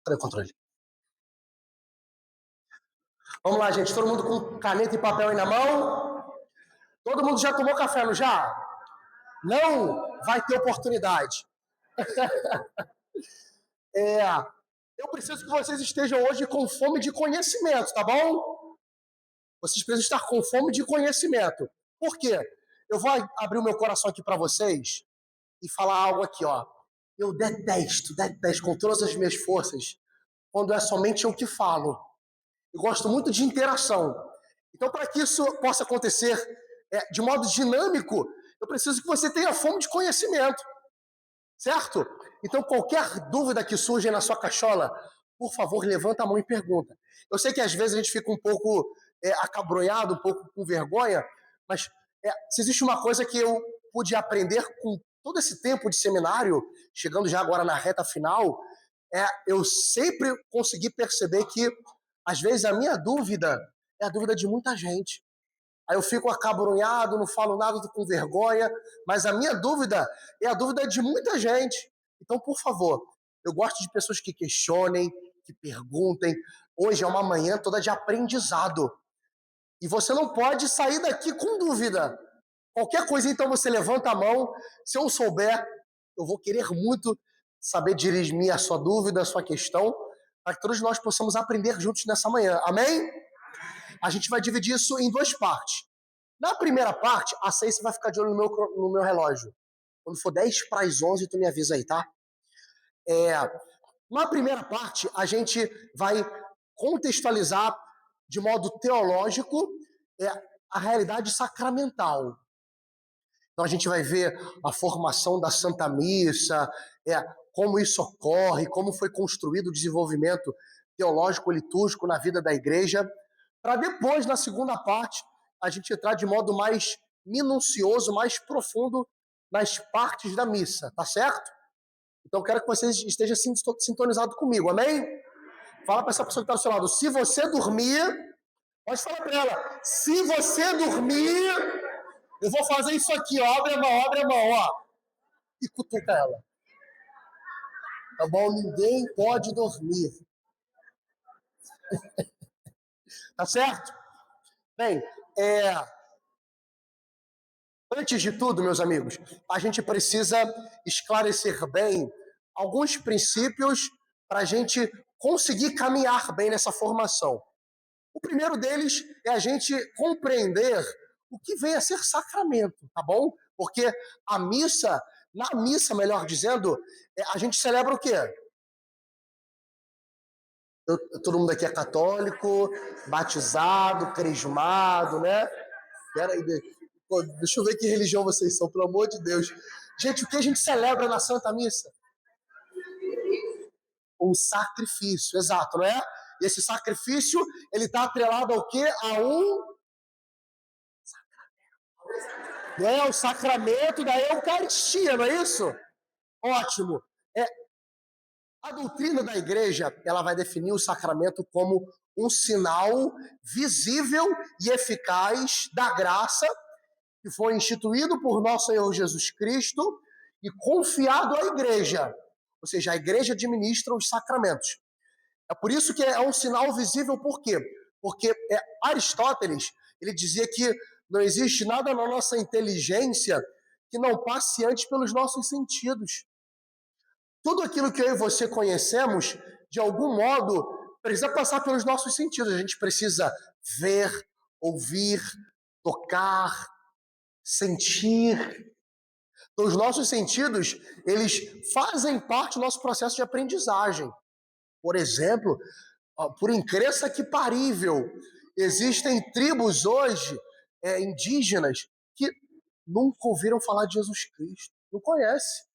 Cadê o controle? Vamos lá, gente. Todo mundo com caneta e papel aí na mão? Todo mundo já tomou café, não já? Não vai ter oportunidade. Eu preciso que vocês estejam hoje com fome de conhecimento, tá bom? Vocês precisam estar com fome de conhecimento. Por quê? Eu vou abrir o meu coração aqui para vocês e falar algo aqui, ó. Eu detesto com todas as minhas forças quando é somente eu que falo. Eu gosto muito de interação. Então, para que isso possa acontecer de modo dinâmico, eu preciso que você tenha fome de conhecimento. Certo? Então, qualquer dúvida que surja na sua cachola, por favor, levanta a mão e pergunta. Eu sei que às vezes a gente fica um pouco acabrunhado, um pouco com vergonha, mas se existe uma coisa que eu pude aprender com todo esse tempo de seminário, chegando já agora na reta final, eu sempre consegui perceber que, às vezes, a minha dúvida é a dúvida de muita gente. Aí eu fico acabrunhado, não falo nada, tô com vergonha, mas a minha dúvida é a dúvida de muita gente. Então, por favor, eu gosto de pessoas que questionem, que perguntem. Hoje é uma manhã toda de aprendizado. E você não pode sair daqui com dúvida. Qualquer coisa, então, você levanta a mão. Se eu souber, eu vou querer muito saber dirigir a sua dúvida, a sua questão, para que todos nós possamos aprender juntos nessa manhã. Amém? A gente vai dividir isso em duas partes. Na primeira parte, a Ceci vai ficar de olho no meu relógio. Quando for 10 para as 11, tu me avisa aí, tá? Na primeira parte, a gente vai contextualizar de modo teológico a realidade sacramental. Então a gente vai ver a formação da Santa Missa, como isso ocorre, como foi construído o desenvolvimento teológico-litúrgico na vida da igreja, para depois, na segunda parte, a gente entrar de modo mais minucioso, mais profundo nas partes da missa, tá certo? Então, quero que vocês estejam sintonizados comigo, amém? Fala para essa pessoa que está do seu lado, se você dormir, pode falar para ela, se você dormir, eu vou fazer isso aqui, ó, abre a mão, ó, e cutuca ela. Tá bom? Ninguém pode dormir. Tá certo? Bem, antes de tudo, meus amigos, a gente precisa esclarecer bem alguns princípios para a gente conseguir caminhar bem nessa formação. O primeiro deles é a gente compreender o que vem a ser sacramento, tá bom? Porque na missa, melhor dizendo, a gente celebra o quê? Todo mundo aqui é católico, batizado, crismado, né? Peraí, deixa eu ver que religião vocês são, pelo amor de Deus. Gente, o que a gente celebra na Santa Missa? Um sacrifício, exato, não é? E esse sacrifício, ele está atrelado ao quê? A um sacramento. O sacramento da Eucaristia, não é isso? Ótimo. A doutrina da igreja, ela vai definir o sacramento como um sinal visível e eficaz da graça que foi instituído por nosso Senhor Jesus Cristo e confiado à igreja. Ou seja, a igreja administra os sacramentos. É por isso que é um sinal visível, por quê? Porque Aristóteles, ele dizia que não existe nada na nossa inteligência que não passe antes pelos nossos sentidos. Tudo aquilo que eu e você conhecemos, de algum modo, precisa passar pelos nossos sentidos. A gente precisa ver, ouvir, tocar, sentir. Então, os nossos sentidos, eles fazem parte do nosso processo de aprendizagem. Por exemplo, por incrível que parível, existem tribos hoje, indígenas, que nunca ouviram falar de Jesus Cristo. Não conhece.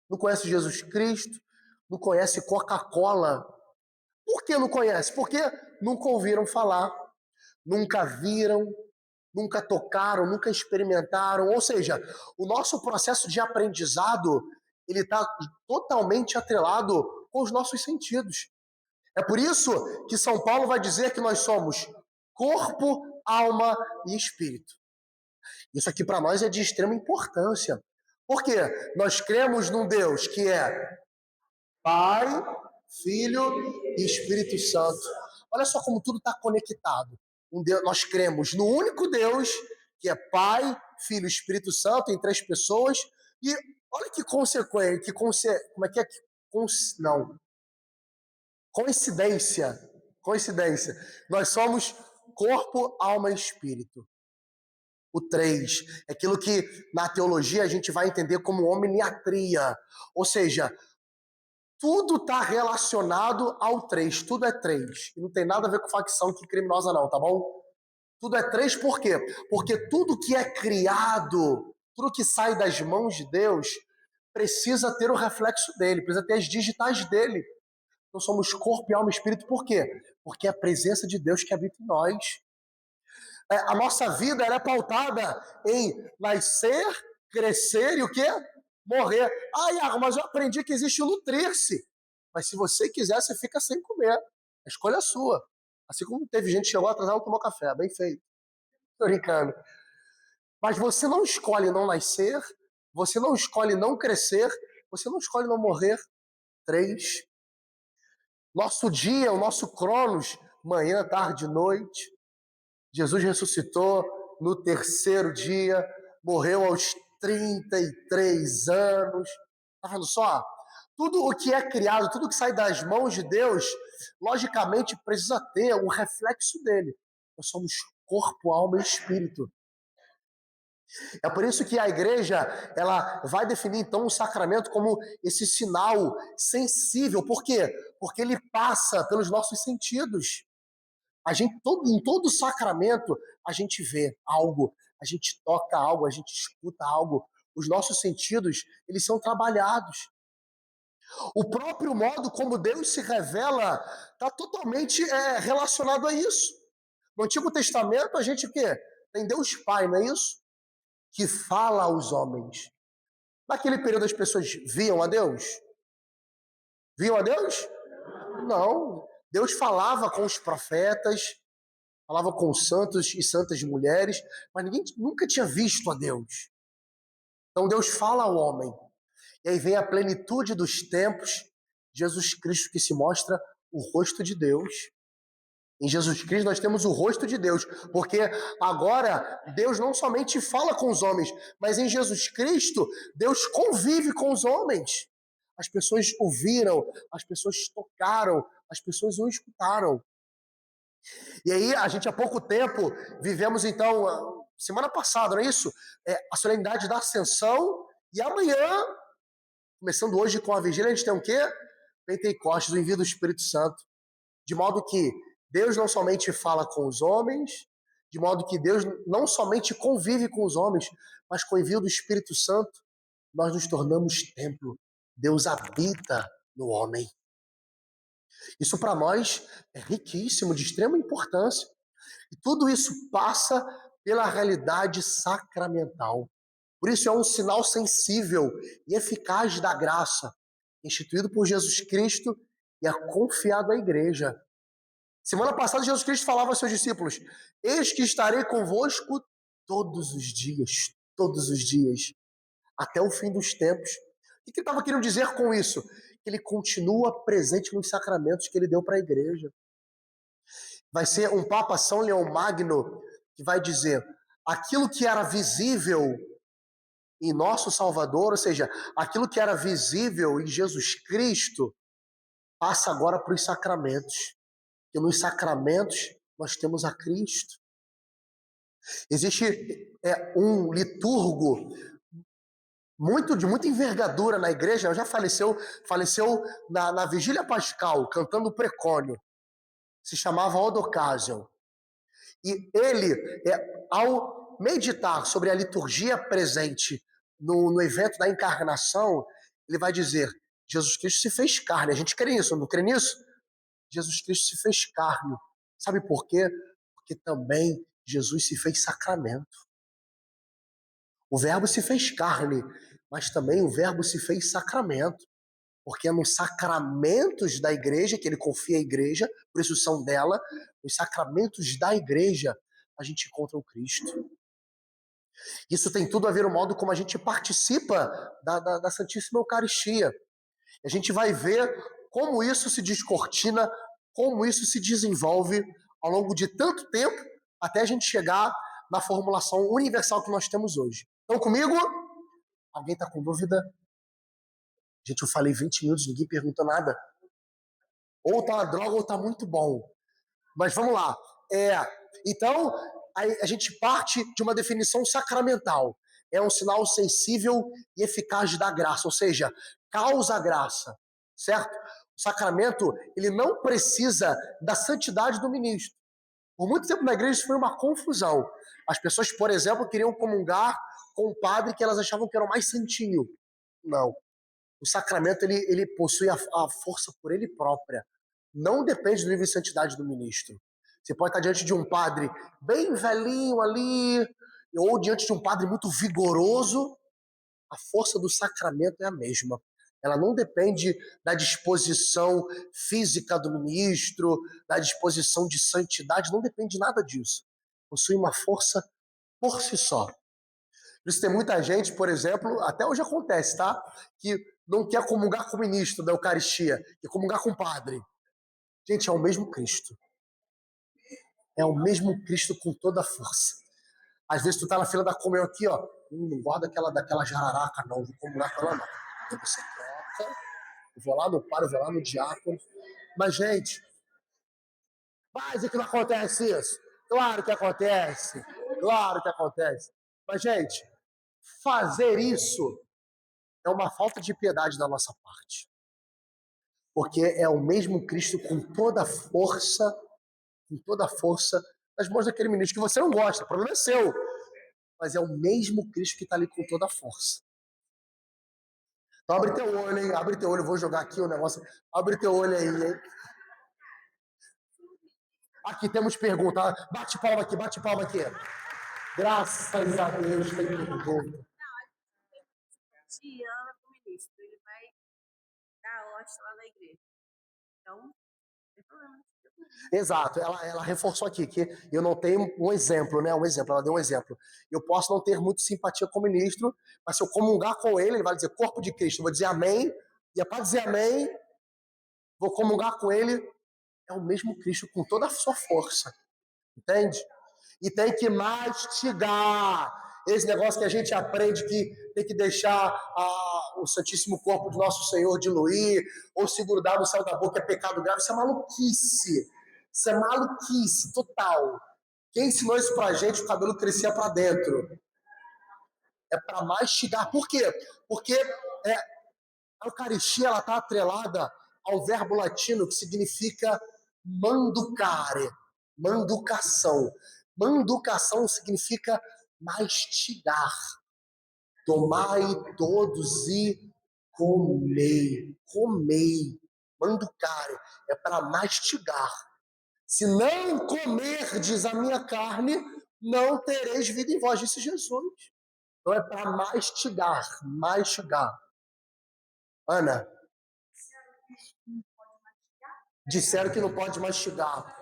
Não conhece Jesus Cristo, não conhece Coca-Cola. Por que não conhece? Porque nunca ouviram falar, nunca viram, nunca tocaram, nunca experimentaram. Ou seja, o nosso processo de aprendizado, ele está totalmente atrelado com os nossos sentidos. É por isso que São Paulo vai dizer que nós somos corpo, alma e espírito. Isso aqui para nós é de extrema importância. Por quê? Nós cremos num Deus que é Pai, Filho e Espírito Santo. Olha só como tudo está conectado. Nós cremos no único Deus, que é Pai, Filho e Espírito Santo, em três pessoas. E olha que consequência, como é que é? Não, coincidência. Coincidência. Nós somos corpo, alma e espírito. O 3, é aquilo que na teologia a gente vai entender como omniatria, ou seja, tudo está relacionado ao 3, tudo é 3, e não tem nada a ver com facção que criminosa não, tá bom? Tudo é 3 por quê? Porque tudo que é criado, tudo que sai das mãos de Deus, precisa ter o reflexo dele, precisa ter as digitais dele. Nós somos corpo e alma e espírito, por quê? Porque é a presença de Deus que habita em nós. A nossa vida ela é pautada em nascer, crescer e o quê? Morrer. Ah, Iago, mas eu aprendi que existe o nutrir-se. Mas se você quiser, você fica sem comer. A escolha é sua. Assim como teve gente que chegou atrasado e tomou café. Bem feito. Tô brincando. Mas você não escolhe não nascer, você não escolhe não crescer, você não escolhe não morrer. 3. Nosso dia, o nosso cronos, manhã, tarde, noite. Jesus ressuscitou no terceiro dia, morreu aos 33 anos. Está vendo só? Tudo o que é criado, tudo que sai das mãos de Deus, logicamente precisa ter um reflexo dele. Nós somos corpo, alma e espírito. É por isso que a igreja ela vai definir então o sacramento como esse sinal sensível. Por quê? Porque ele passa pelos nossos sentidos. Em todo sacramento, a gente vê algo, a gente toca algo, a gente escuta algo. Os nossos sentidos, eles são trabalhados. O próprio modo como Deus se revela está totalmente relacionado a isso. No Antigo Testamento, a gente o quê? Tem Deus Pai, não é isso? Que fala aos homens. Naquele período as pessoas viam a Deus? Viam a Deus? Não. Deus falava com os profetas, falava com santos e santas mulheres, mas ninguém nunca tinha visto a Deus. Então Deus fala ao homem. E aí vem a plenitude dos tempos, Jesus Cristo que se mostra o rosto de Deus. Em Jesus Cristo nós temos o rosto de Deus, porque agora Deus não somente fala com os homens, mas em Jesus Cristo Deus convive com os homens. As pessoas ouviram, as pessoas tocaram, as pessoas o escutaram. E aí, a gente há pouco tempo vivemos, então, semana passada, não é isso? A solenidade da Ascensão, e amanhã, começando hoje com a vigília, a gente tem o quê? Pentecostes, o envio do Espírito Santo. De modo que Deus não somente fala com os homens, de modo que Deus não somente convive com os homens, mas com o envio do Espírito Santo, nós nos tornamos templo. Deus habita no homem. Isso para nós é riquíssimo, de extrema importância. E tudo isso passa pela realidade sacramental. Por isso é um sinal sensível e eficaz da graça, instituído por Jesus Cristo e é confiado à igreja. Semana passada, Jesus Cristo falava aos seus discípulos: eis que estarei convosco todos os dias, até o fim dos tempos. O que ele estava querendo dizer com isso? Que ele continua presente nos sacramentos que ele deu para a igreja. Vai ser um Papa São Leão Magno que vai dizer: aquilo que era visível em nosso Salvador, ou seja, aquilo que era visível em Jesus Cristo, passa agora para os sacramentos. E nos sacramentos nós temos a Cristo. Existe um liturgo de muita envergadura na igreja, já faleceu na Vigília Pascal, cantando o precônio. Se chamava Odocásio. E ele, ao meditar sobre a liturgia presente no evento da encarnação, ele vai dizer: Jesus Cristo se fez carne. A gente crê nisso, não crê nisso? Jesus Cristo se fez carne. Sabe por quê? Porque também Jesus se fez sacramento. O Verbo se fez carne, mas também o Verbo se fez sacramento. Porque é nos sacramentos da igreja, que ele confia à igreja, por isso são dela, nos sacramentos da igreja, a gente encontra o Cristo. Isso tem tudo a ver com o modo como a gente participa da Santíssima Eucaristia. A gente vai ver como isso se descortina, como isso se desenvolve ao longo de tanto tempo até a gente chegar na formulação universal que nós temos hoje. Estão comigo? Alguém está com dúvida? Gente, eu falei 20 minutos, ninguém perguntou nada. Ou tá uma droga ou tá muito bom. Mas vamos lá. Então, a gente parte de uma definição sacramental. É um sinal sensível e eficaz da graça, ou seja, causa graça, certo? O sacramento, ele não precisa da santidade do ministro. Por muito tempo na igreja isso foi uma confusão. As pessoas, por exemplo, queriam comungar com um padre que elas achavam que era o mais santinho. Não. O sacramento, ele possui a força por ele própria. Não depende do nível de santidade do ministro. Você pode estar diante de um padre bem velhinho ali, ou diante de um padre muito vigoroso, a força do sacramento é a mesma. Ela não depende da disposição física do ministro, da disposição de santidade, não depende de nada disso. Possui uma força por si só. Por isso tem muita gente, por exemplo, até hoje acontece, tá? Que não quer comungar com o ministro da Eucaristia, quer comungar com o padre. Gente, é o mesmo Cristo. É o mesmo Cristo com toda a força. Às vezes tu tá na fila da comunhão aqui, ó. Não guarda daquela jararaca, não. Vou comungar com ela, não. Aí você troca. Eu vou lá no padre, eu vou lá no diácono. Mas, gente, vai dizer que não acontece isso. Claro que acontece. Claro que acontece. Mas, gente, fazer isso é uma falta de piedade da nossa parte. Porque é o mesmo Cristo com toda a força nas mãos daquele ministro que você não gosta, o problema é seu. Mas é o mesmo Cristo que está ali com toda a força. Então abre teu olho, hein? Abre teu olho, eu vou jogar aqui o negócio. Abre teu olho aí, hein? Aqui temos pergunta. Bate palma aqui, bate palma aqui. Graças a Deus tem pergunta. Te ama com o ministro, ele vai dar hóstia lá na igreja. Então, não tem problema. Exato, ela reforçou aqui que eu não tenho um exemplo, né? Um exemplo, ela deu um exemplo. Eu posso não ter muito simpatia com o ministro, mas se eu comungar com ele, ele vai dizer corpo de Cristo, eu vou dizer amém, e é para dizer amém, vou comungar com ele, é o mesmo Cristo com toda a sua força, entende? E tem que mastigar. Esse negócio que a gente aprende que tem que deixar o Santíssimo Corpo de Nosso Senhor diluir, ou se grudar no céu da boca é pecado grave, isso é maluquice. Isso é maluquice total. Quem ensinou isso pra gente, o cabelo crescia pra dentro. É para mastigar. Por quê? Porque a Eucaristia ela está atrelada ao verbo latino que significa manducare, manducação. Manducação significa mastigar. Tomai todos e comei. Comei. Manducare é para mastigar. Se não comerdes a minha carne, não tereis vida em vós, disse Jesus. Então é para mastigar, mastigar. Ana, disseram que não pode mastigar.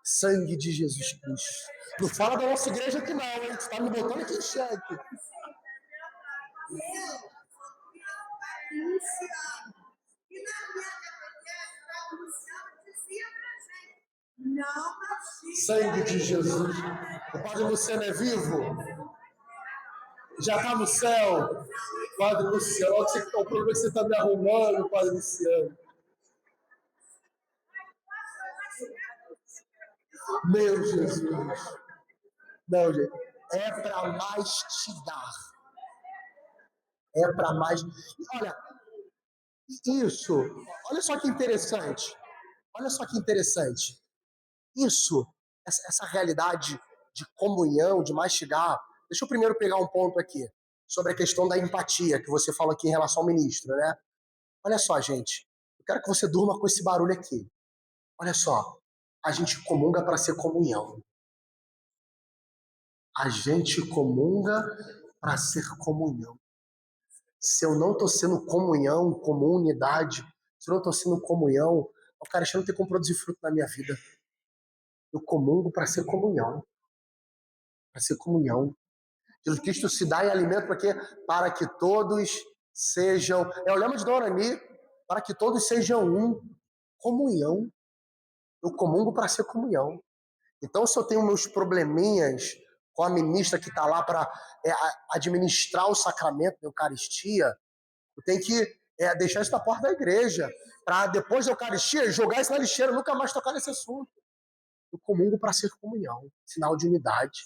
Sangue de Jesus Cristo. Não fala da nossa igreja aqui não, hein? Você tá me botando aqui em xeque. Sangue de Jesus. O Padre Luciano é vivo? Já está no céu? Padre Luciano, olha o problema que você está me arrumando, Padre Luciano. Meu Jesus. Não, gente. É para mastigar. É para mais. Olha, isso. Olha só que interessante. Olha só que interessante. Isso, essa realidade de comunhão, de mastigar. Deixa eu primeiro pegar um ponto aqui sobre a questão da empatia que você falou aqui em relação ao ministro, né? Olha só, gente. Eu quero que você durma com esse barulho aqui. Olha só. A gente comunga para ser comunhão. A gente comunga para ser comunhão. Se eu não estou sendo comunhão, comunidade, se eu não estou sendo comunhão, o cara não tem como produzir fruto na minha vida. Eu comungo para ser comunhão. Para ser comunhão. Jesus Cristo se dá em alimento para quê? Para que todos sejam. É o lema de Dona Ani. para que todos sejam um. Comunhão. Eu comungo para ser comunhão. Então, se eu tenho meus probleminhas com a ministra que está lá para administrar o sacramento da Eucaristia, eu tenho que deixar isso na porta da igreja, para depois da Eucaristia jogar isso na lixeira, nunca mais tocar nesse assunto. Eu comungo para ser comunhão, sinal de unidade.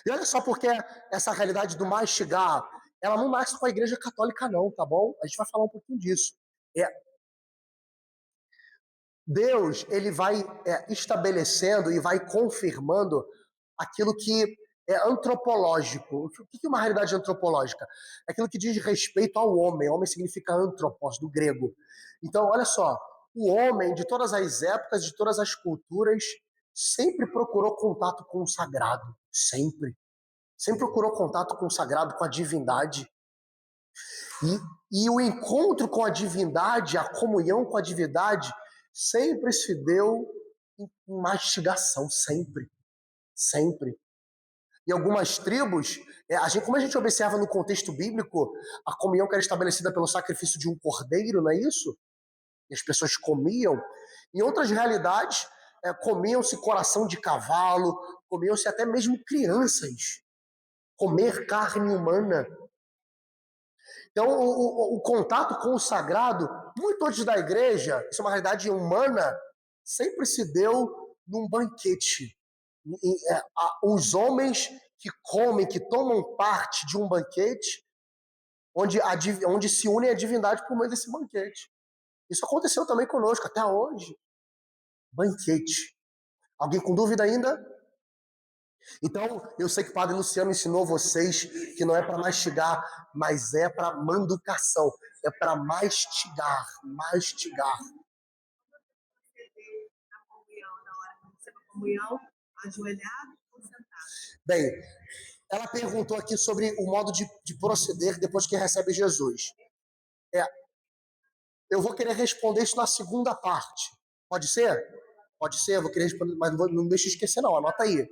E olha só porque essa realidade do mastigar, ela não nasce com a igreja católica não, tá bom? A gente vai falar um pouquinho disso. Deus, ele vai estabelecendo e vai confirmando aquilo que é antropológico. O que é uma realidade antropológica? É aquilo que diz respeito ao homem. Homem significa antropos, do grego. Então, olha só, o homem, de todas as épocas, de todas as culturas, sempre procurou contato com o sagrado. Sempre. Sempre procurou contato com o sagrado, com a divindade. E o encontro com a divindade, a comunhão com a divindade, sempre se deu em mastigação, sempre. Sempre. Em algumas tribos, como a gente observa no contexto bíblico, a comunhão que era estabelecida pelo sacrifício de um cordeiro, não é isso? E as pessoas comiam. Em outras realidades, comiam-se coração de cavalo, comiam-se até mesmo crianças. Comer carne humana. Então, o contato com o sagrado, muito antes da igreja, isso é uma realidade humana, sempre se deu num banquete. Os homens que comem, que tomam parte de um banquete, onde se unem à divindade por meio desse banquete. Isso aconteceu também conosco, até hoje. Banquete. Alguém com dúvida ainda? Então, eu sei que o Padre Luciano ensinou vocês que não é para mastigar, mas é para manducação. É para mastigar, mastigar. A comunhão, na hora de você a comunhão, ajoelhado ou sentado? Bem, ela perguntou aqui sobre o modo de proceder depois que recebe Jesus. Eu vou querer responder isso na segunda parte. Pode ser? Pode ser, eu vou querer responder, mas não deixa eu esquecer não, anota aí.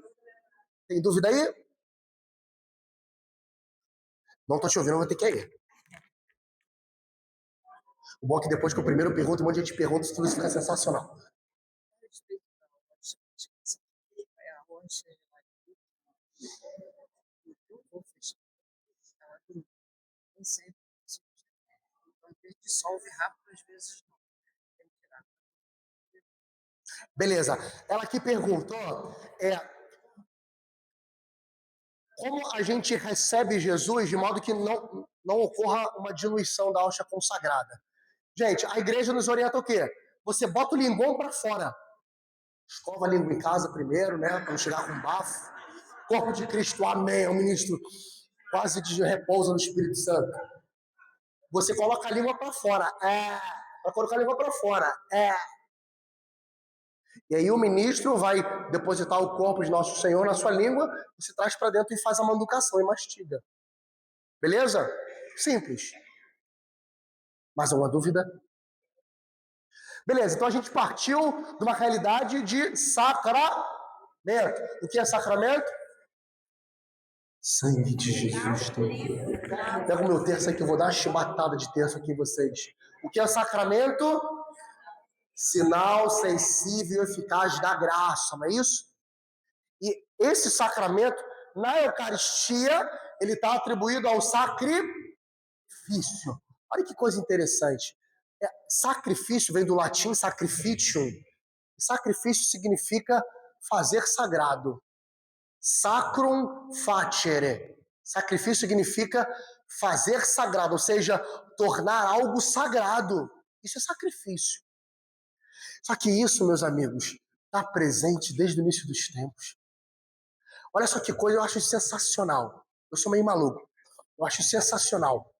Tem dúvida aí? Não tô te ouvindo, vou ter que ir. O bom é que depois que eu primeiro pergunto, um monte de gente pergunta, tudo isso fica sensacional. Dissolve rápido, às vezes não. Beleza. Ela aqui perguntou como a gente recebe Jesus de modo que não ocorra uma diluição da hóstia consagrada. Gente, a igreja nos orienta o quê? Você bota o linguão para fora. Escova a língua em casa primeiro, né? Para não chegar com bafo. Corpo de Cristo, amém. O ministro quase de repouso no Espírito Santo. Você coloca a língua para fora. Vai colocar a língua para fora. E aí o ministro vai depositar o corpo de nosso Senhor na sua língua, você traz para dentro e faz a manducação e mastiga. Beleza? Simples. Mais alguma dúvida? Beleza, então a gente partiu de uma realidade de sacramento. O que é sacramento? Sangue de Jesus. Pega o meu terço aqui, eu vou dar uma chibatada de terço aqui em vocês. O que é sacramento? Sinal sensível e eficaz da graça, não é isso? E esse sacramento, na Eucaristia, ele está atribuído ao sacrifício. Olha que coisa interessante. Sacrifício vem do latim sacrificium. Sacrifício significa fazer sagrado. Sacrum facere. Sacrifício significa fazer sagrado, ou seja, tornar algo sagrado. Isso é sacrifício. Só que isso, meus amigos, está presente desde o início dos tempos. Olha só que coisa, eu acho sensacional. Eu sou meio maluco. Eu acho sensacional.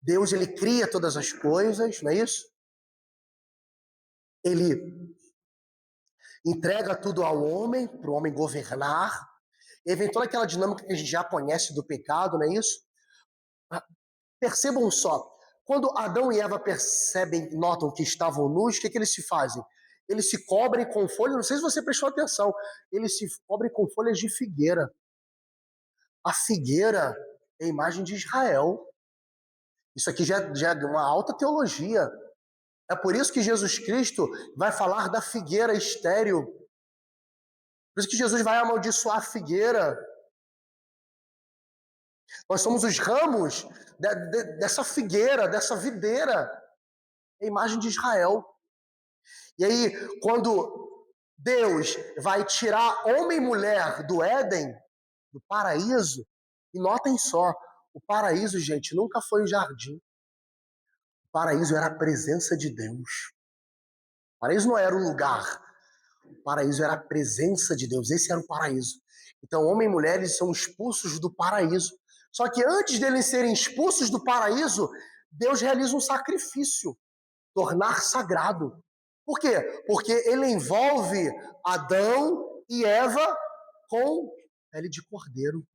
Deus, ele cria todas as coisas, não é isso? Ele entrega tudo ao homem, para o homem governar. E vem toda aquela dinâmica que a gente já conhece do pecado, não é isso? Percebam só, quando Adão e Eva percebem, notam que estavam nus, o que eles se fazem? Eles se cobrem com folhas, não sei se você prestou atenção, eles se cobrem com folhas de figueira. A figueira é a imagem de Israel. Isso aqui já é uma alta teologia. É por isso que Jesus Cristo vai falar da figueira estéril. Por isso que Jesus vai amaldiçoar a figueira. Nós somos os ramos dessa figueira, dessa videira. É a imagem de Israel. E aí, quando Deus vai tirar homem e mulher do Éden, do paraíso, e notem só, o paraíso, gente, nunca foi um jardim. O paraíso era a presença de Deus. O paraíso não era um lugar. O paraíso era a presença de Deus. Esse era o paraíso. Então, homem e mulher, eles são expulsos do paraíso. Só que antes deles serem expulsos do paraíso, Deus realiza um sacrifício, tornar sagrado. Por quê? Porque ele envolve Adão e Eva com pele de cordeiro.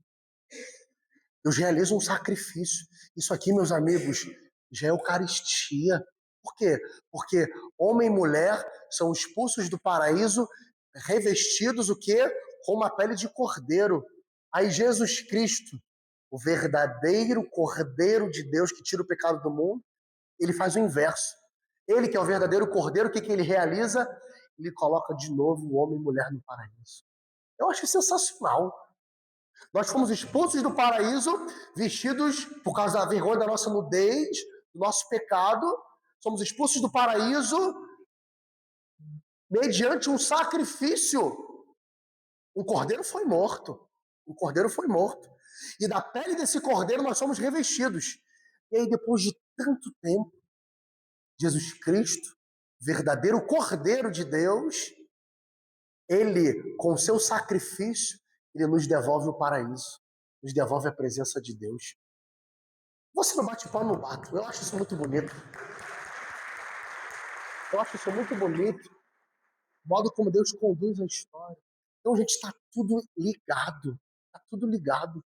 Deus realiza um sacrifício. Isso aqui, meus amigos, já é Eucaristia. Por quê? Porque homem e mulher são expulsos do paraíso, revestidos o quê? Com uma pele de cordeiro. Aí Jesus Cristo, o verdadeiro Cordeiro de Deus que tira o pecado do mundo, ele faz o inverso. Ele que é o verdadeiro Cordeiro, o que ele realiza? Ele coloca de novo o homem e mulher no paraíso. Eu acho sensacional. Nós fomos expulsos do paraíso, vestidos por causa da vergonha da nossa nudez, do nosso pecado. Somos expulsos do paraíso mediante um sacrifício. Um cordeiro foi morto. Um cordeiro foi morto. E da pele desse cordeiro nós somos revestidos. E aí, depois de tanto tempo, Jesus Cristo, verdadeiro Cordeiro de Deus, ele, com seu sacrifício, ele nos devolve o paraíso, nos devolve a presença de Deus. Você não bate pau no mato. Eu acho isso muito bonito. Eu acho isso muito bonito. O modo como Deus conduz a história. Então, gente, está tudo ligado. Está tudo ligado.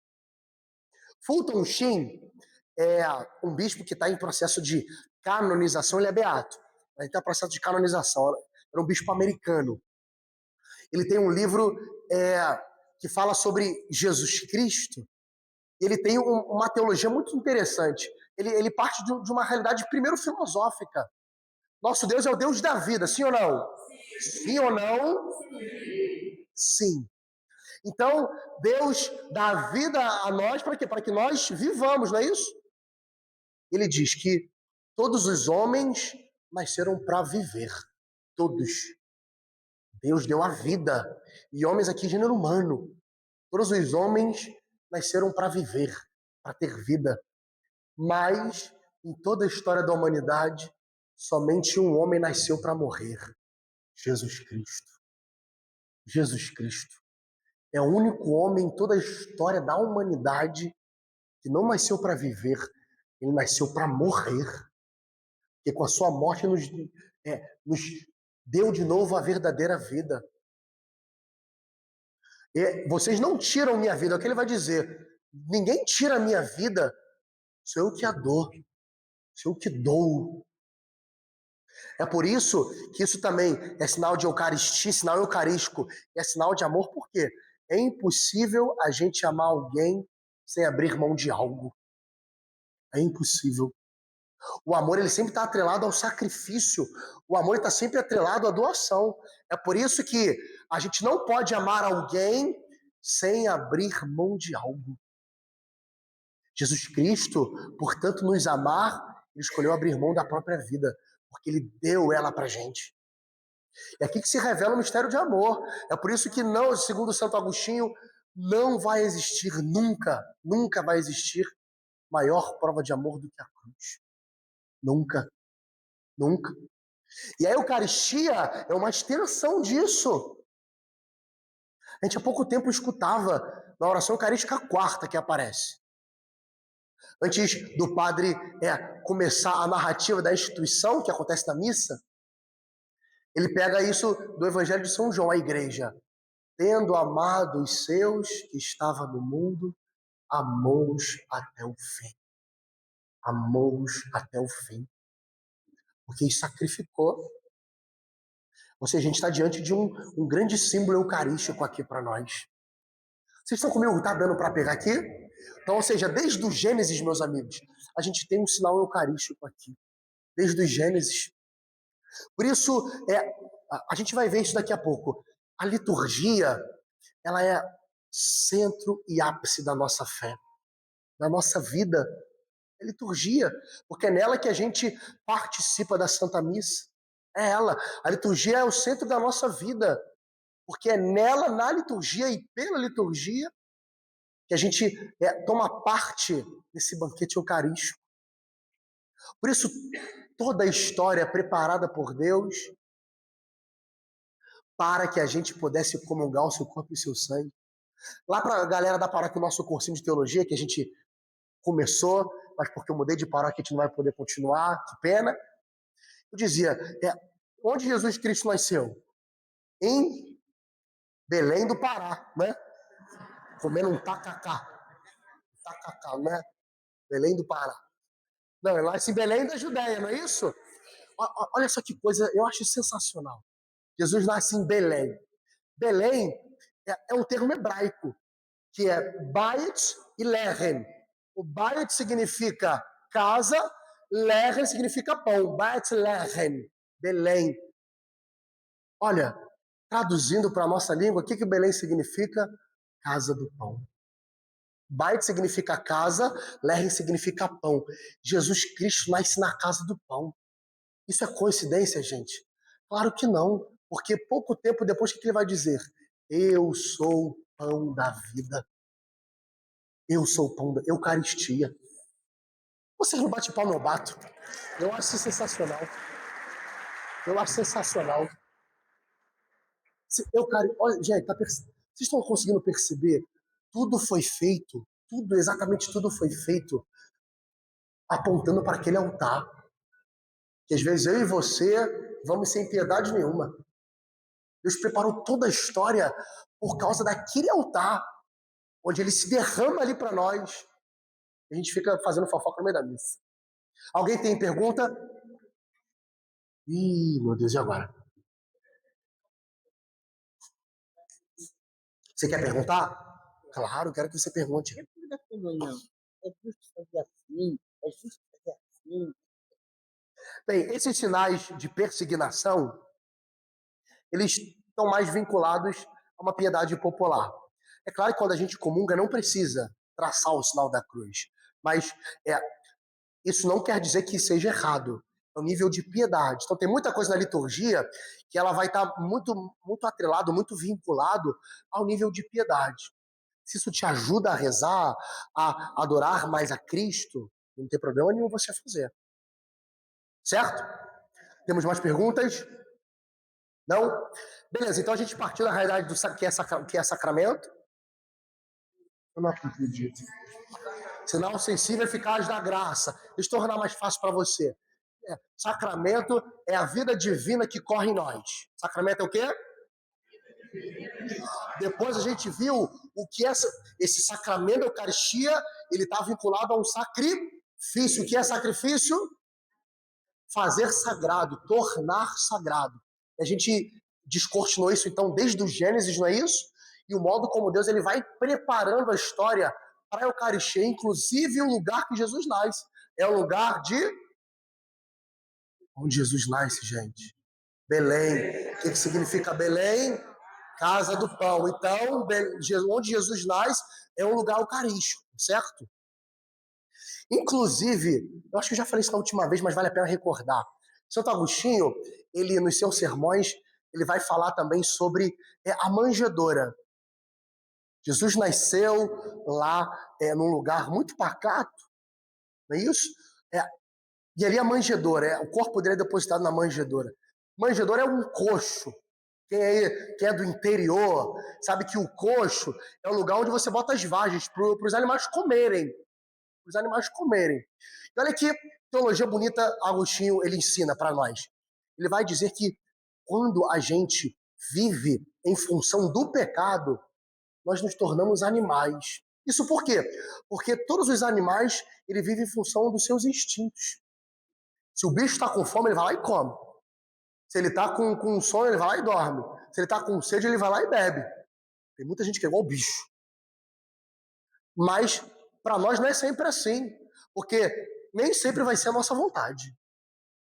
Fulton Sheen é um bispo que está em processo de canonização. Ele é beato. Ele está em processo de canonização. Era um bispo americano. Ele tem um livro que fala sobre Jesus Cristo. Ele tem uma teologia muito interessante. Ele parte de uma realidade primeiro filosófica. Nosso Deus é o Deus da vida, sim ou não? Sim ou não? Sim. Então, Deus dá vida a nós para quê? Para que nós vivamos, não é isso? Ele diz que todos os homens nasceram para viver. Todos. Deus deu a vida. E homens aqui, gênero humano. Todos os homens nasceram para viver, para ter vida. Mas, em toda a história da humanidade, somente um homem nasceu para morrer. Jesus Cristo. Jesus Cristo. É o único homem em toda a história da humanidade que não nasceu para viver, ele nasceu para morrer. Porque com a sua morte nos deu de novo a verdadeira vida. E vocês não tiram minha vida, é o que ele vai dizer. Ninguém tira a minha vida, sou eu que a dou, sou eu que dou. É por isso que isso também é sinal de Eucaristia, sinal eucarístico, é sinal de amor, por quê? É impossível a gente amar alguém sem abrir mão de algo. É impossível. O amor ele sempre está atrelado ao sacrifício. O amor está sempre atrelado à doação. É por isso que a gente não pode amar alguém sem abrir mão de algo. Jesus Cristo, portanto, nos amar, ele escolheu abrir mão da própria vida, porque ele deu ela para a gente. É aqui que se revela o mistério de amor. É por isso que, não, segundo Santo Agostinho, não vai existir nunca, nunca vai existir maior prova de amor do que a cruz. Nunca, nunca. E a Eucaristia é uma extensão disso. A gente há pouco tempo escutava na oração eucarística quarta que aparece. Antes do padre começar a narrativa da instituição que acontece na missa, ele pega isso do Evangelho de São João, a igreja. Tendo amado os seus que estavam no mundo, amou-os até o fim. Amou-os até o fim. Porque ele sacrificou. Ou seja, a gente está diante de um grande símbolo eucarístico aqui para nós. Vocês estão comigo? Tá dando para pegar aqui? Então, ou seja, desde o Gênesis, meus amigos, a gente tem um sinal eucarístico aqui. Desde o Gênesis. Por isso, a gente vai ver isso daqui a pouco. A liturgia, ela é centro e ápice da nossa fé, da nossa vida. É liturgia, porque é nela que a gente participa da Santa Missa. É ela. A liturgia é o centro da nossa vida, porque é nela, na liturgia e pela liturgia, que a gente toma parte desse banquete eucarístico. Por isso, toda a história é preparada por Deus para que a gente pudesse comungar o seu corpo e o seu sangue. Lá para a galera da paróquia, o nosso cursinho de teologia, que a gente começou, mas porque eu mudei de paróquia, a gente não vai poder continuar, que pena. Eu dizia, onde Jesus Cristo nasceu? Em Belém do Pará, né? Comendo um tacacá. Tacacá, né? Belém do Pará. Não, ele nasce em Belém da Judéia, não é isso? Olha só que coisa, eu acho sensacional. Jesus nasce em Belém. Belém é um termo hebraico, que é Bait e Lehem. O Bait significa casa, Lehem significa pão. Bait Lehem, Belém. Olha, traduzindo para a nossa língua, o que Belém significa? Casa do pão. Bait significa casa, Lehem significa pão. Jesus Cristo nasce na casa do pão. Isso é coincidência, gente? Claro que não, porque pouco tempo depois que ele vai dizer: eu sou o pão da vida. Eu sou o pão da Eucaristia. Vocês não bate palma, eu bato. Eu acho sensacional. Eu acho sensacional. Olha, gente, vocês estão conseguindo perceber? Tudo foi feito, exatamente tudo foi feito apontando para aquele altar. Que às vezes eu e você vamos sem piedade nenhuma. Deus preparou toda a história por causa daquele altar, onde ele se derrama ali para nós. A gente fica fazendo fofoca no meio da missa. Alguém tem pergunta? Ih, meu Deus, e agora? Você quer perguntar? Claro, quero que você pergunte. Depois da comunhão, é justo fazer assim? É justo fazer assim? Bem, esses sinais de persignação, eles estão mais vinculados a uma piedade popular. É claro que quando a gente comunga não precisa traçar o sinal da cruz, mas isso não quer dizer que seja errado. É o nível de piedade. Então tem muita coisa na liturgia que ela vai estar muito, muito atrelado, muito vinculado ao nível de piedade. Se isso te ajuda a rezar, a adorar mais a Cristo, não tem problema nenhum você fazer. Certo? Temos mais perguntas? Não? Beleza, então a gente partiu da realidade do que é sacramento. Eu não acredito. Sinal sensível e eficaz da graça. Deixa eu tornar mais fácil para você. Sacramento é a vida divina que corre em nós. Sacramento é o quê? Depois a gente viu o que esse sacramento da Eucaristia, ele está vinculado a um sacrifício. O que é sacrifício? Fazer sagrado, tornar sagrado. A gente descortinou isso, então, desde o Gênesis, não é isso? E o modo como Deus ele vai preparando a história para a Eucaristia, inclusive o lugar que Jesus nasce. É o lugar de... Onde Jesus nasce, gente? Belém. O que significa Belém? Casa do pão. Então, onde Jesus nasce é um lugar eucarístico, certo? Inclusive, eu acho que eu já falei isso na última vez, mas vale a pena recordar. Santo Agostinho, ele nos seus sermões, ele vai falar também sobre a manjedoura. Jesus nasceu lá num lugar muito pacato, não é isso? E ali a manjedoura, o corpo dele é depositado na manjedoura. Manjedoura é um coxo. Quem é do interior sabe que o coxo é o lugar onde você bota as vagens para os animais comerem. Para os animais comerem. E olha que teologia bonita Agostinho ele ensina para nós. Ele vai dizer que quando a gente vive em função do pecado, nós nos tornamos animais. Isso por quê? Porque todos os animais ele vivem em função dos seus instintos. Se o bicho está com fome, ele vai lá e come. Se ele está com sono, ele vai lá e dorme. Se ele está com sede, ele vai lá e bebe. Tem muita gente que é igual bicho. Mas Para nós não é sempre assim, porque nem sempre vai ser a nossa vontade.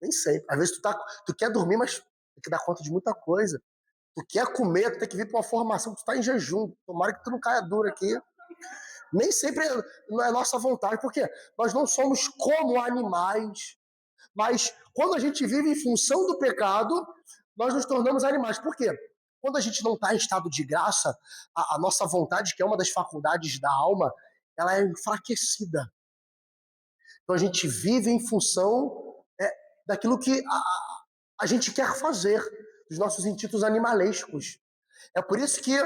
Nem sempre. Às vezes tu quer dormir, mas tem que dar conta de muita coisa. Tu quer comer, tu tem que vir para uma formação, tu tá em jejum. Tomara que tu não caia duro aqui. Nem sempre não é nossa vontade, porque nós não somos como animais. Mas quando a gente vive em função do pecado, nós nos tornamos animais. Por quê? Quando a gente não está em estado de graça, a nossa vontade, que é uma das faculdades da alma, ela é enfraquecida. Então a gente vive em função daquilo que a gente quer fazer, dos nossos instintos animalescos. É por isso que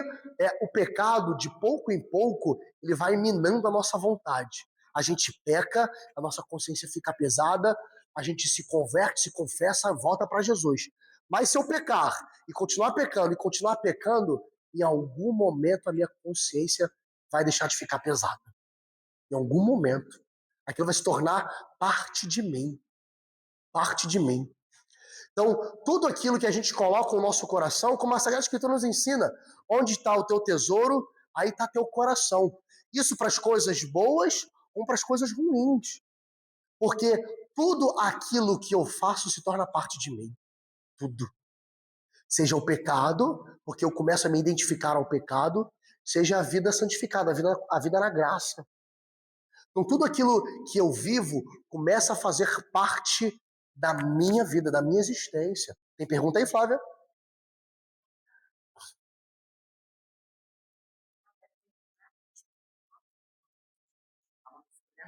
o pecado, de pouco em pouco, ele vai minando a nossa vontade. A gente peca, a nossa consciência fica pesada, a gente se converte, se confessa, volta para Jesus. Mas se eu pecar e continuar pecando, em algum momento a minha consciência vai deixar de ficar pesada. Em algum momento. Aquilo vai se tornar parte de mim. Parte de mim. Então, tudo aquilo que a gente coloca no nosso coração, como a Sagrada Escritura nos ensina, onde está o teu tesouro, aí está teu coração. Isso para as coisas boas ou para as coisas ruins. Porque tudo aquilo que eu faço se torna parte de mim. Tudo. Seja o pecado, porque eu começo a me identificar ao pecado, seja a vida santificada, a vida na graça. Então, tudo aquilo que eu vivo começa a fazer parte da minha vida, da minha existência. Tem pergunta aí, Flávia?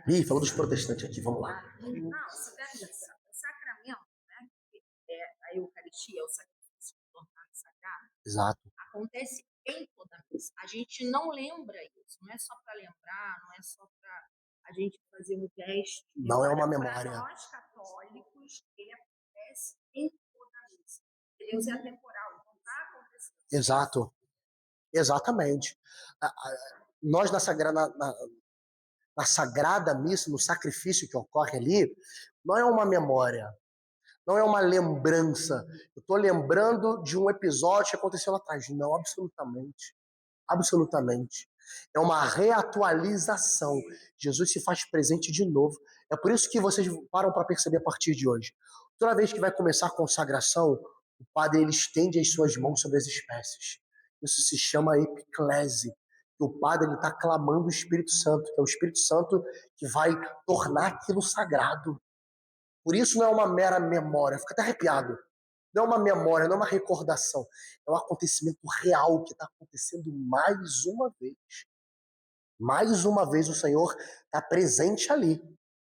Ih, falou dos protestantes aqui, vamos lá. Não, o sacramento, né? Que é a Eucaristia, o sacrifício tornado sagrado, Exato. acontece em toda a missa. A gente não lembra isso, não é só para lembrar, não é só para a gente fazer um teste. Não é uma memória. Para nós católicos, ele acontece em toda a missa. Deus é atemporal, então está acontecendo. Exato. Exatamente. Nós na Sagrada Missa, no sacrifício que ocorre ali, não é uma memória, não é uma lembrança. Eu estou lembrando de um episódio que aconteceu lá atrás. Não, absolutamente. Absolutamente. É uma reatualização. Jesus se faz presente de novo. É por isso que vocês param para perceber a partir de hoje. Toda vez que vai começar a consagração, o padre ele estende as suas mãos sobre as espécies. Isso se chama epiclese. O padre está clamando o Espírito Santo, que é o Espírito Santo que vai tornar aquilo sagrado. Por isso não é uma mera memória, fica até arrepiado. Não é uma memória, não é uma recordação. É um acontecimento real que está acontecendo mais uma vez. Mais uma vez o Senhor está presente ali,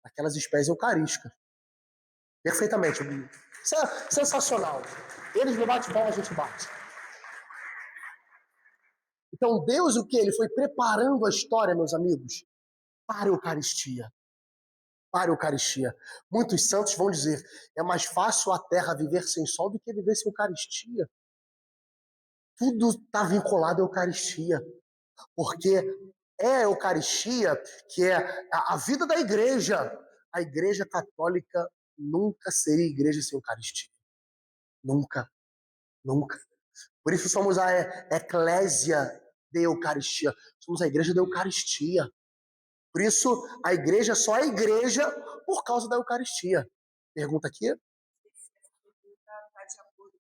naquelas espécies eucarísticas. Perfeitamente. Isso é sensacional. Eles não batem palma, a gente bate. Então Deus o que? Ele foi preparando a história, meus amigos, para a Eucaristia. Para a Eucaristia. Muitos santos vão dizer, é mais fácil a terra viver sem sol do que viver sem Eucaristia. Tudo está vinculado à Eucaristia, porque é a Eucaristia que é a vida da igreja. A igreja católica nunca seria igreja sem Eucaristia. Nunca, nunca. Por isso somos a eclésia de Eucaristia. Somos a igreja da Eucaristia. Por isso a igreja só é igreja por causa da Eucaristia. Pergunta aqui? Essa pergunta está de acordo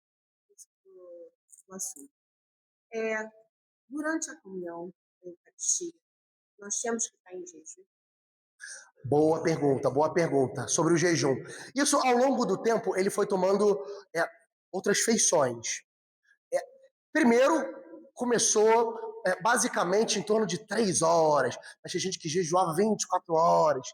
com o assunto. Durante a comunhão da Eucaristia, nós temos que estar em jejum. Boa pergunta sobre o jejum. Isso, ao longo do tempo, ele foi tomando outras feições. Primeiro, começou basicamente em torno de 3 horas, mas tinha gente que jejuava 24 horas.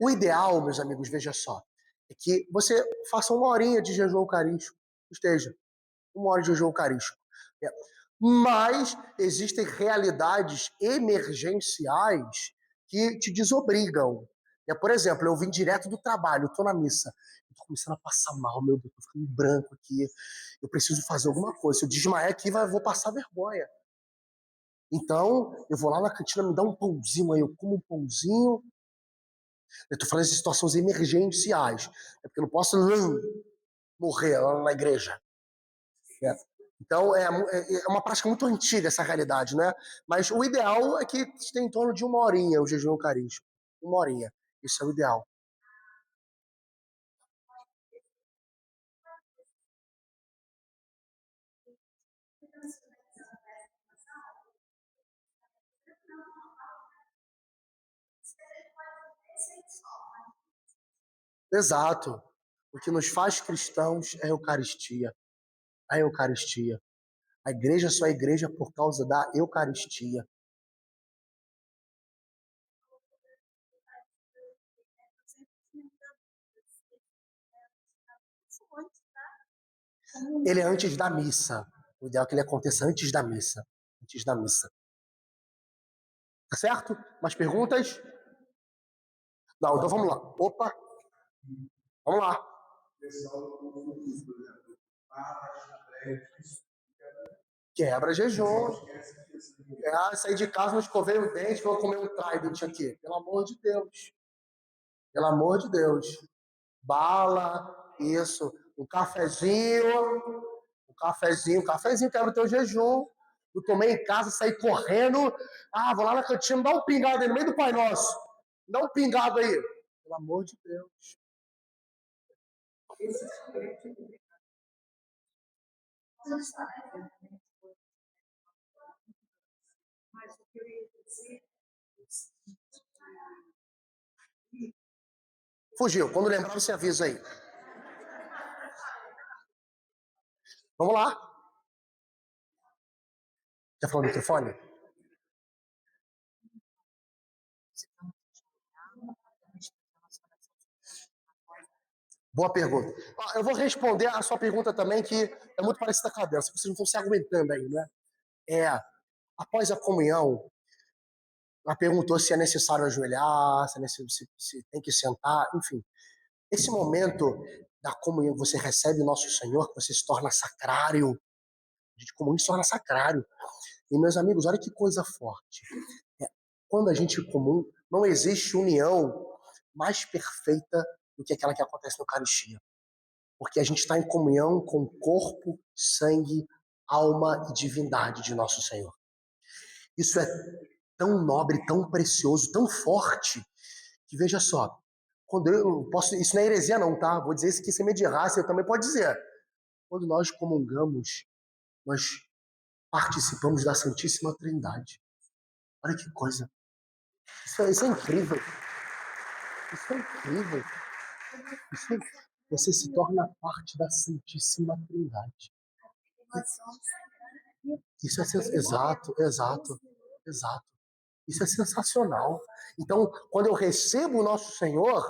O ideal, meus amigos, veja só, é que você faça 1 horinha de jejum eucarístico, esteja 1 hora de jejum eucarístico. Mas existem realidades emergenciais que te desobrigam. Por exemplo, eu vim direto do trabalho, estou na missa, estou começando a passar mal, meu Deus, estou ficando branco aqui, eu preciso fazer alguma coisa. Se eu desmaiar aqui, vou passar vergonha. Então, eu vou lá na cantina, me dá um pãozinho aí, eu como um pãozinho. Eu estou falando de situações emergenciais, porque eu não posso morrer lá na igreja. Então, é uma prática muito antiga essa realidade, né? Mas o ideal é que tenha em torno de 1 horinha o jejum eucarístico. 1 horinha. Isso é o ideal. Exato. O que nos faz cristãos é a Eucaristia. A Eucaristia. A igreja só é igreja por causa da Eucaristia. Ele é antes da missa. O ideal é que ele aconteça antes da missa. Antes da missa. Tá certo? Mais perguntas? Não, então vamos lá. Opa, vamos lá. Quebra jejum. Sair de casa, não escovei o dente, vou comer um Trident aqui. Pelo amor de Deus. Pelo amor de Deus. Bala, isso. Um cafezinho quebra o teu jejum. Eu tomei em casa, saí correndo. Vou lá na cantina, dá um pingado aí no meio do Pai Nosso. Dá um pingado aí. Pelo amor de Deus. Fugiu. Quando lembrar, você avisa aí. Vamos lá. Já falou no microfone? Boa pergunta. Eu vou responder a sua pergunta também, que é muito parecida com a dela. Vocês não estão se aguentando aí, né? Após a comunhão, ela perguntou se é necessário ajoelhar, se tem que sentar, enfim. Esse momento da comunhão, você recebe o nosso Senhor, que você se torna sacrário. De comunhão se torna sacrário. E, meus amigos, olha que coisa forte. Quando a gente é comum, não existe união mais perfeita do que aquela que acontece na Eucaristia. Porque a gente está em comunhão com o corpo, sangue, alma e divindade de nosso Senhor. Isso é tão nobre, tão precioso, tão forte, que veja só, quando eu posso, isso não é heresia não, tá? Vou dizer isso aqui sem medo de raça, eu também pode dizer. Quando nós comungamos, nós participamos da Santíssima Trindade. Olha que coisa. Isso é incrível. Isso é incrível. Você se torna parte da Santíssima Trindade. Isso é exato. Isso é sensacional. Então, quando eu recebo o nosso Senhor,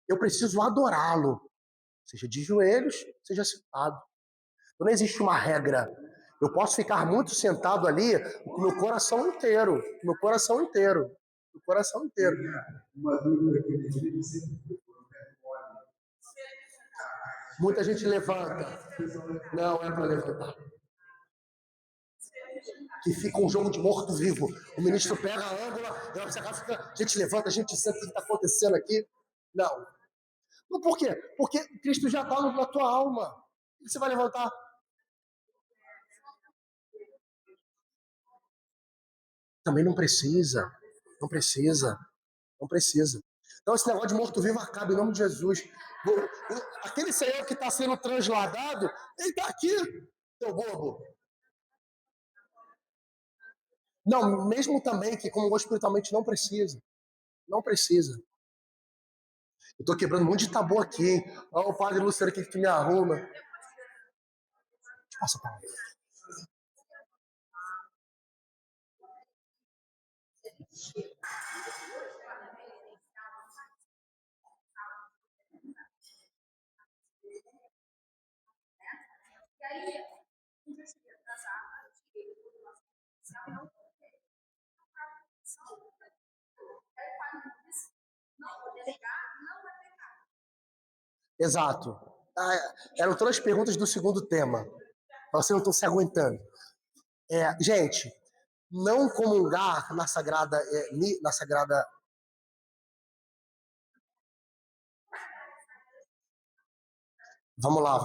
eu preciso adorá-lo, seja de joelhos, seja sentado. Então, não existe uma regra. Eu posso ficar muito sentado ali com o meu coração inteiro. Uma dúvida que ele sempre. Muita gente levanta. Não é para levantar. Que fica um jogo de morto-vivo. O ministro pega a ângula, a gente levanta, a gente sente o que está acontecendo aqui. Não. Por quê? Porque Cristo já está na tua alma. O que você vai levantar? Também não precisa. Então, esse negócio de morto-vivo acaba em nome de Jesus. Aquele Senhor que está sendo transladado, ele está aqui, seu bobo. Não, mesmo também que como espiritualmente não precisa. Não precisa. Eu estou quebrando um monte de tabu aqui, hein? Olha o padre Luciano aqui que tu me arruma. Passa a palavra. E aí, a gente cheguei atrasada, eu cheguei no nosso oficial e não coloquei. Aí o padre disse, não poder ligar, não vai pegar. Exato. Eram todas as perguntas do segundo tema. Vocês não estão se aguentando. Gente, não comungar na sagrada. Vamos lá.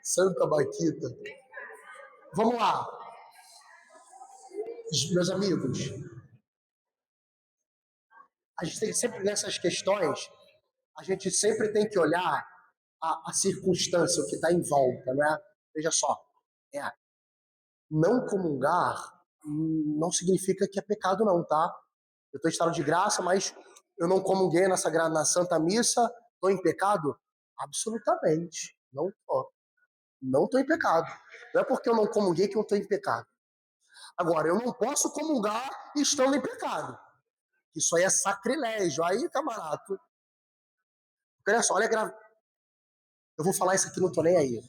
Santa Baquita. Vamos lá, meus amigos. A gente tem sempre nessas questões, a gente sempre tem que olhar a circunstância, o que está em volta, né? Veja só, é, não comungar não significa que é pecado não, tá? Eu estou em estado de graça, mas eu não comunguei na Santa Missa, estou em pecado? Absolutamente, não estou. Não estou em pecado. Não é porque eu não comunguei que eu estou em pecado. Agora, eu não posso comungar estando em pecado. Isso aí é sacrilégio. Aí, camarada, olha só, eu vou falar isso aqui, não tô nem aí.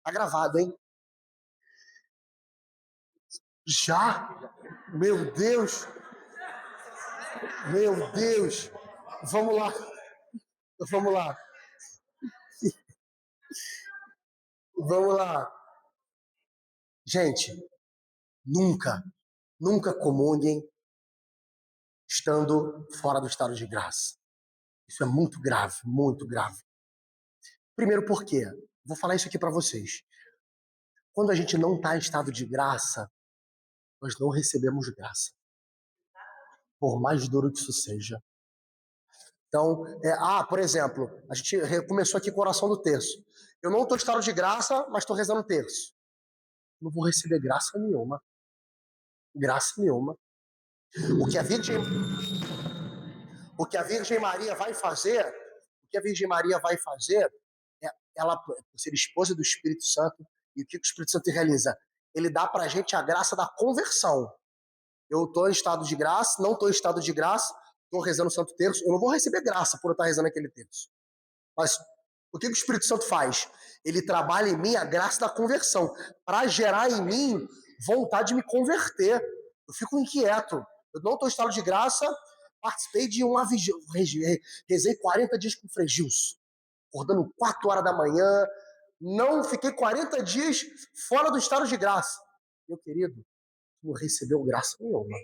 Tá gravado, hein? Já? Meu Deus! Meu Deus! Vamos lá. Vamos lá. Vamos lá. Gente, nunca comunguem estando fora do estado de graça. Isso é muito grave, muito grave. Primeiro, por quê? Vou falar isso aqui para vocês. Quando a gente não está em estado de graça, nós não recebemos graça. Por mais duro que isso seja. Então, por exemplo, a gente começou aqui com a oração do terço. Eu não estou em estado de graça, mas estou rezando o terço. Não vou receber graça nenhuma. Graça nenhuma. O que a Virgem Maria vai fazer, ela ser esposa do Espírito Santo, e o que o Espírito Santo realiza? Ele dá para a gente a graça da conversão. Eu estou em estado de graça, não estou em estado de graça, estou rezando o Santo Terço, eu não vou receber graça por eu estar rezando aquele terço. Mas o que o Espírito Santo faz? Ele trabalha em mim a graça da conversão, para gerar em mim vontade de me converter. Eu fico inquieto. Eu não estou em estado de graça, participei de uma vigília, rezei 40 dias com o Frei Gilson, acordando 4 horas da manhã, não fiquei 40 dias fora do estado de graça. Meu querido, não recebeu graça nenhuma.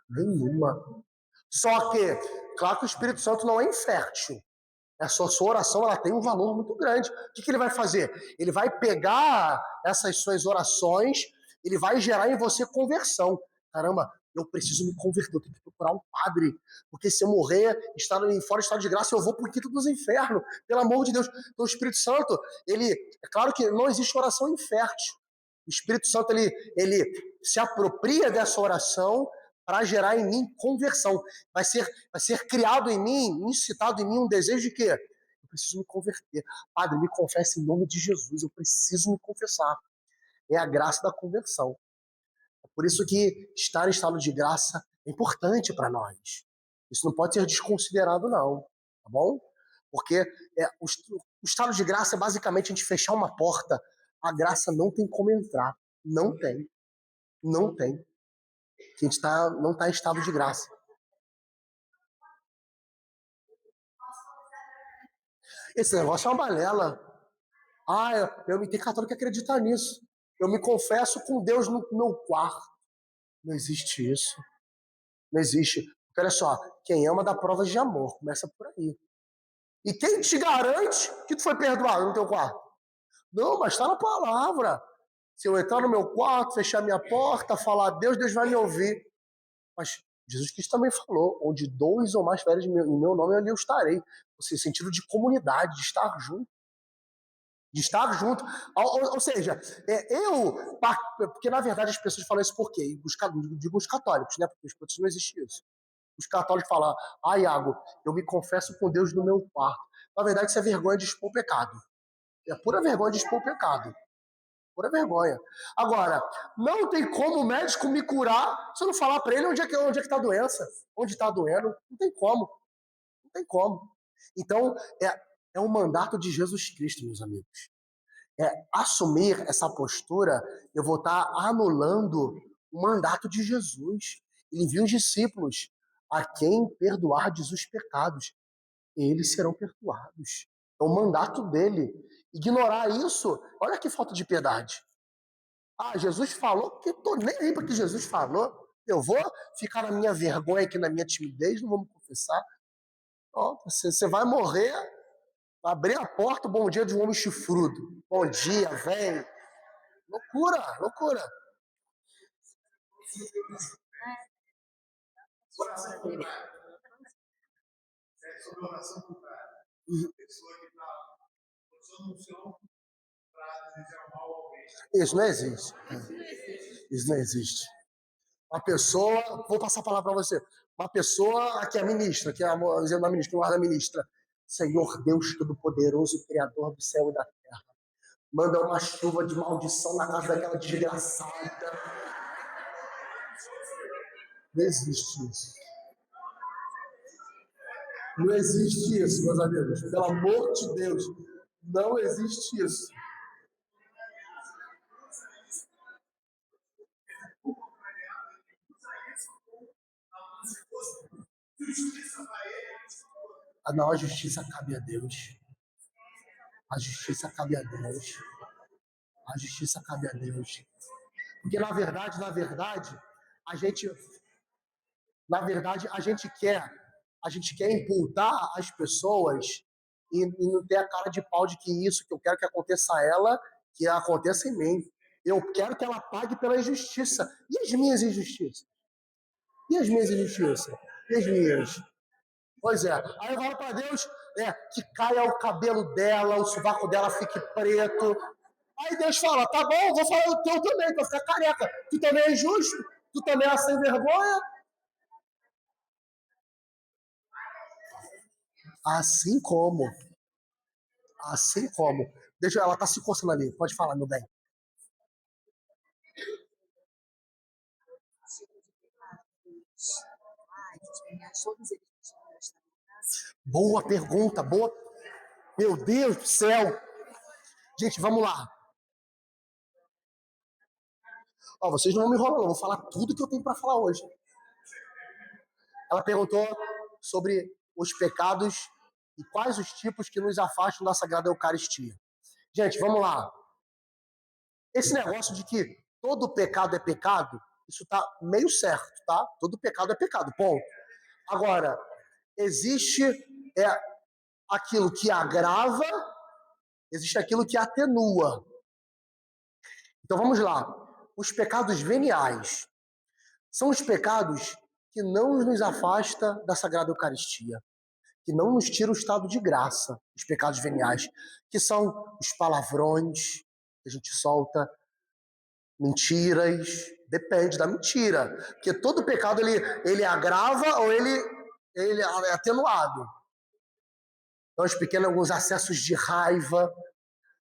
Nenhuma. Só que, claro que o Espírito Santo não é infértil. A sua oração ela tem um valor muito grande. O que ele vai fazer? Ele vai pegar essas suas orações, ele vai gerar em você conversão. Caramba, eu preciso me converter, eu tenho que procurar um padre, porque se eu morrer, fora do estado de graça, eu vou para o quinto dos infernos, pelo amor de Deus. Então o Espírito Santo, é claro que não existe oração infértil. O Espírito Santo, ele se apropria dessa oração para gerar em mim conversão. Vai ser criado em mim, incitado em mim um desejo de quê? Eu preciso me converter. Padre, me confesse em nome de Jesus, eu preciso me confessar. É a graça da conversão. É por isso que estar em estado de graça é importante para nós. Isso não pode ser desconsiderado, não. Tá bom? Porque o estado de graça é basicamente a gente fechar uma porta. A graça não tem como entrar. Não tem. Não tem. A gente não está em estado de graça. Esse negócio é uma balela. Eu me tenho católico que acreditar nisso. Eu me confesso com Deus no meu quarto. Não existe isso. Não existe. Porque olha só, quem ama dá provas de amor. Começa por aí. E quem te garante que tu foi perdoado no teu quarto? Não, mas está na palavra. Se eu entrar no meu quarto, fechar minha porta, falar a Deus, Deus vai me ouvir. Mas Jesus Cristo também falou, onde 2 ou mais estiverem em meu nome, ali eu estarei. Ou seja, sentido de comunidade, de estar junto. De estar junto. Ou seja, porque na verdade as pessoas falam isso por quê? Digo os católicos, né? Porque os protestantes não existe isso. Os católicos falam, Iago, eu me confesso com Deus no meu quarto. Na verdade, isso é vergonha de expor o pecado. É pura vergonha de expor o pecado. Pura vergonha. Agora, não tem como o médico me curar se eu não falar para ele onde é que está a doença, onde está doendo. Não tem como. Não tem como. Então, é um mandato de Jesus Cristo, meus amigos. Assumir essa postura, eu vou estar anulando o mandato de Jesus. Ele envia os discípulos, a quem perdoardes os pecados, eles serão perdoados. É o mandato dele. Ignorar isso, olha que falta de piedade. Jesus falou, que tô nem aí para que Jesus falou. Eu vou ficar na minha vergonha aqui, na minha timidez, não vou me confessar. Você vai morrer Abrir a porta, o bom dia de um homem chifrudo. Bom dia, vem. Loucura, loucura. Sobre oração contrária. Pessoa que está solução para desejar mal a alguém. Isso não existe. Isso não existe. Uma pessoa, vou passar a palavra para você. Uma pessoa, aqui é a ministra, que é a ministra, o ar da ministra. Senhor Deus Todo-Poderoso, Criador do céu e da terra. Manda uma chuva de maldição na casa daquela desgraçada. Não existe isso. Não existe isso, meus amigos. Pelo amor de Deus. Não existe isso. Não, a justiça cabe a Deus. A justiça cabe a Deus. A justiça cabe a Deus. Porque, na verdade, a gente quer imputar as pessoas e não ter a cara de pau de que isso que eu quero que aconteça a ela, que aconteça em mim. Eu quero que ela pague pela injustiça. E as minhas injustiças? E as minhas injustiças? E as minhas? Pois é. Aí eu falo para Deus que caia o cabelo dela, o sovaco dela fique preto. Aí Deus fala, tá bom, vou falar o teu também, pra ficar careca. Tu também é injusto? Tu também é sem vergonha? Assim como. Deixa, ela tá se coçando ali. Pode falar, meu bem. Boa pergunta, boa. Meu Deus do céu. Gente, vamos lá. Ó, vocês não vão me enrolar, não. Eu vou falar tudo que eu tenho para falar hoje. Ela perguntou sobre os pecados e quais os tipos que nos afastam da Sagrada Eucaristia. Gente, vamos lá. Esse negócio de que todo pecado é pecado, isso tá meio certo, tá? Todo pecado é pecado, ponto. Agora, existe aquilo que agrava, existe aquilo que atenua. Então vamos lá. Os pecados veniais são os pecados que não nos afastam da Sagrada Eucaristia, que não nos tira o estado de graça, os pecados veniais, que são os palavrões que a gente solta, mentiras, depende da mentira, porque todo pecado ele agrava ou ele é atenuado. Então, alguns acessos de raiva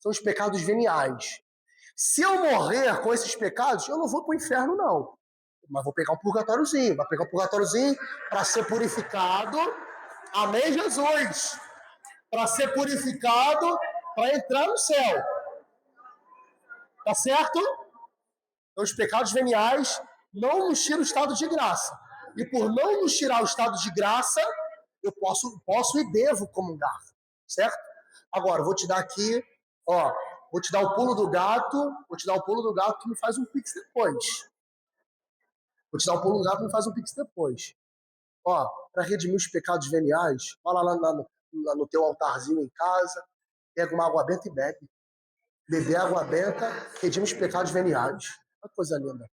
são os pecados veniais. Se eu morrer com esses pecados, eu não vou para o inferno, não. Mas vou pegar um purgatóriozinho. Vai pegar um purgatóriozinho para ser purificado. Amém, Jesus? Para ser purificado, para entrar no céu. Tá certo? Então, os pecados veniais não nos tiram o estado de graça. E por não nos tirar o estado de graça, eu posso e devo comungar. Certo? Agora, vou te dar aqui, vou te dar o pulo do gato, tu me faz um pix depois. Para redimir os pecados veniais, vai lá no teu altarzinho em casa, pega uma água benta e bebe. Beber água benta, redime os pecados veniais. Olha que coisa linda.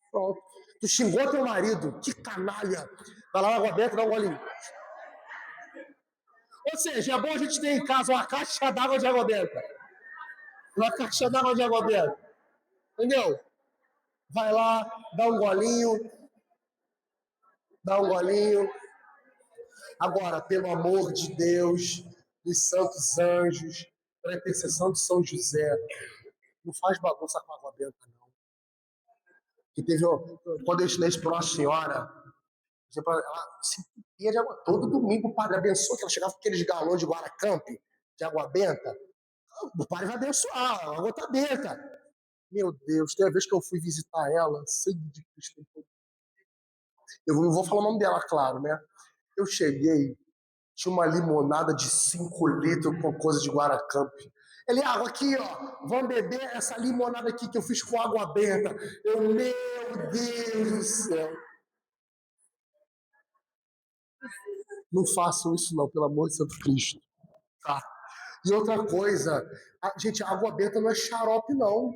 Pronto. Tu xingou teu marido, que canalha. Vai lá na água benta e dá um golinho. Ou seja, é bom a gente ter em casa uma caixa d'água de água benta. Uma caixa d'água de água benta. Entendeu? Vai lá, dá um golinho. Agora, pelo amor de Deus, dos santos anjos, pela intercessão de São José, não faz bagunça com a água benta, não. Que teve, quando eu ensinei isso para Nossa Senhora, ela se entupia de água. Todo domingo o padre abençoa, que ela chegava com aqueles galões de Guaracamp, de água benta. O padre vai abençoar, a água está benta. Meu Deus, tem uma vez que eu fui visitar ela, sangue de Cristo. Eu não vou falar o nome dela, claro, né? Eu cheguei, tinha uma limonada de 5 litros com coisa de Guaracamp. Ele, água aqui, ó, vamos beber essa limonada aqui que eu fiz com água benta. Meu Deus do céu. Não façam isso não, pelo amor de Santo Cristo. Tá? E outra coisa, gente, água benta não é xarope, não.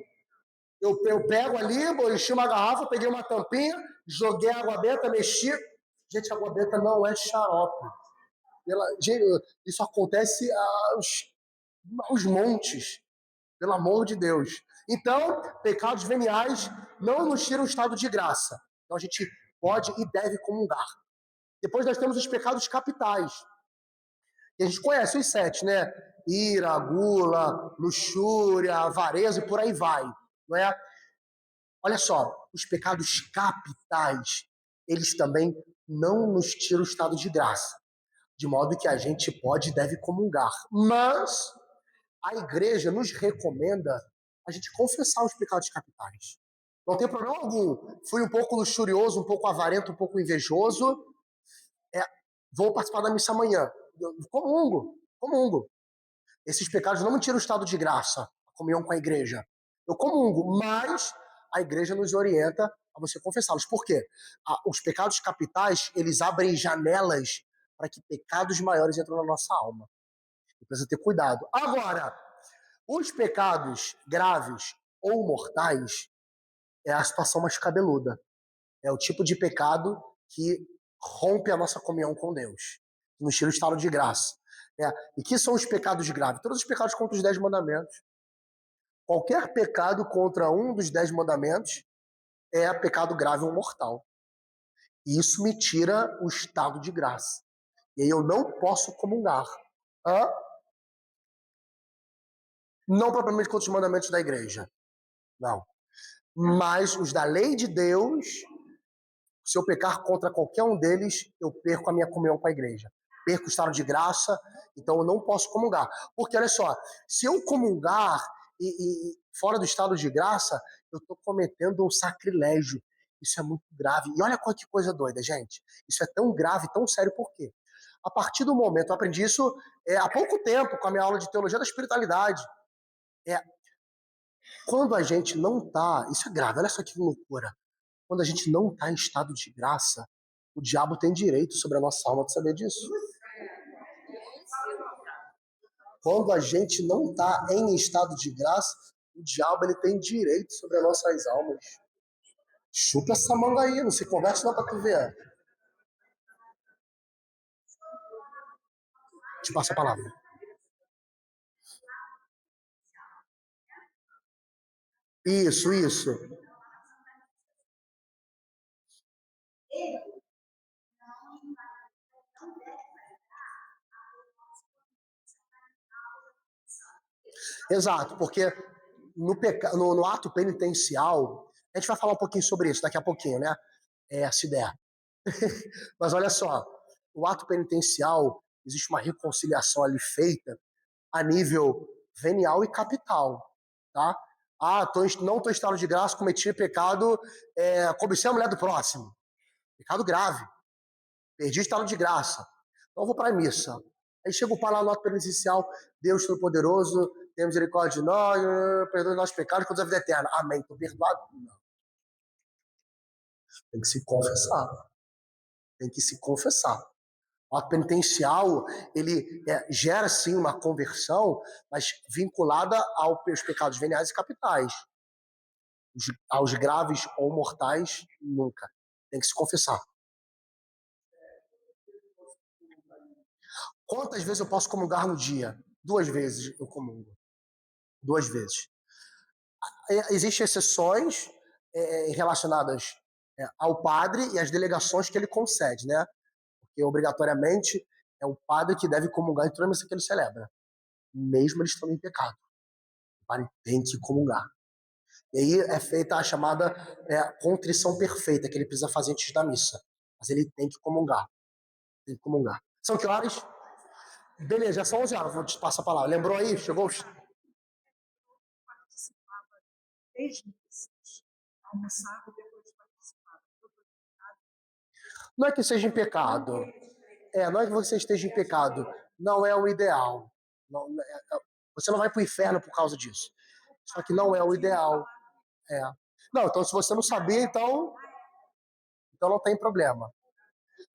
Eu pego ali, eu enchi uma garrafa, peguei uma tampinha, joguei água benta, mexi. Gente, água benta não é xarope. Gente, isso acontece aos montes, pelo amor de Deus. Então, pecados veniais não nos tiram o estado de graça. Então, a gente pode e deve comungar. Depois nós temos os pecados capitais. E a gente conhece os 7, né? Ira, gula, luxúria, avareza e por aí vai. Não é? Olha só, os pecados capitais, eles também não nos tiram o estado de graça. De modo que a gente pode e deve comungar. Mas a igreja nos recomenda a gente confessar os pecados capitais. Não tem problema algum. Fui um pouco luxurioso, um pouco avarento, um pouco invejoso. Vou participar da missa amanhã. Comungo. Esses pecados não me tiram o estado de graça, a comunhão com a igreja. Eu comungo, mas a igreja nos orienta a você confessá-los. Por quê? Os pecados capitais, eles abrem janelas para que pecados maiores entrem na nossa alma. E precisa ter cuidado. Agora, os pecados graves ou mortais é a situação mais cabeluda. É o tipo de pecado que rompe a nossa comunhão com Deus, que nos tira o estado de graça. E que são os pecados graves? Todos os pecados contra os 10 mandamentos. Qualquer pecado contra um dos 10 mandamentos é pecado grave ou mortal. E isso me tira o estado de graça. E aí eu não posso comungar. Não propriamente contra os mandamentos da igreja. Não. Mas os da lei de Deus, se eu pecar contra qualquer um deles, eu perco a minha comunhão com a igreja. Perco o estado de graça, então eu não posso comungar. Porque, olha só, se eu comungar e fora do estado de graça, eu estou cometendo um sacrilégio. Isso é muito grave. E olha que coisa doida, gente. Isso é tão grave, tão sério, por quê? A partir do momento, eu aprendi isso há pouco tempo, com a minha aula de teologia da espiritualidade. Quando a gente não está, isso é grave, olha só que loucura. Quando a gente não está em estado de graça, o diabo tem direito sobre a nossa alma, de saber disso? Quando a gente não está em estado de graça, o diabo ele tem direito sobre as nossas almas. Chupa essa manga aí, não se conversa não pra tu ver. Te passo a palavra. Isso. Exato, porque no ato penitencial, a gente vai falar um pouquinho sobre isso daqui a pouquinho, né? Se der. Mas olha só, o ato penitencial, existe uma reconciliação ali feita a nível venial e capital, tá? Não estou em estado de graça, cometi pecado, cobicei a mulher do próximo. Pecado grave. Perdi o estado de graça. Então vou para a missa. Aí chega o pai lá no ato penitencial, Deus Todo-Poderoso, tem misericórdia de nós, perdoe os nossos pecados, conceda a vida eterna. Amém. Estou perdoado? Não. Tem que se confessar. O ato penitencial, ele gera, sim, uma conversão, mas vinculada aos pecados veniais e capitais. Aos graves ou mortais, nunca. Tem que se confessar. Quantas vezes eu posso comungar no dia? 2 vezes eu comungo. 2 vezes. Existem exceções relacionadas ao padre e às delegações que ele concede, né? Porque obrigatoriamente é o padre que deve comungar em toda a missa que ele celebra, mesmo eles estando em pecado. O padre tem que comungar. E aí é feita a chamada contrição perfeita, que ele precisa fazer antes da missa. Mas ele tem que comungar. Tem que comungar. São que horas? Beleza, já são 11 horas. Vou te passar a palavra. Lembrou aí? Chegou? Participava 3 missas. Almoçava depois participava. Não é que seja em pecado. Não é que você esteja em pecado. Não é o ideal. Você não vai para o inferno por causa disso. Só que não é o ideal. Não, então se você não sabia, então não tem problema.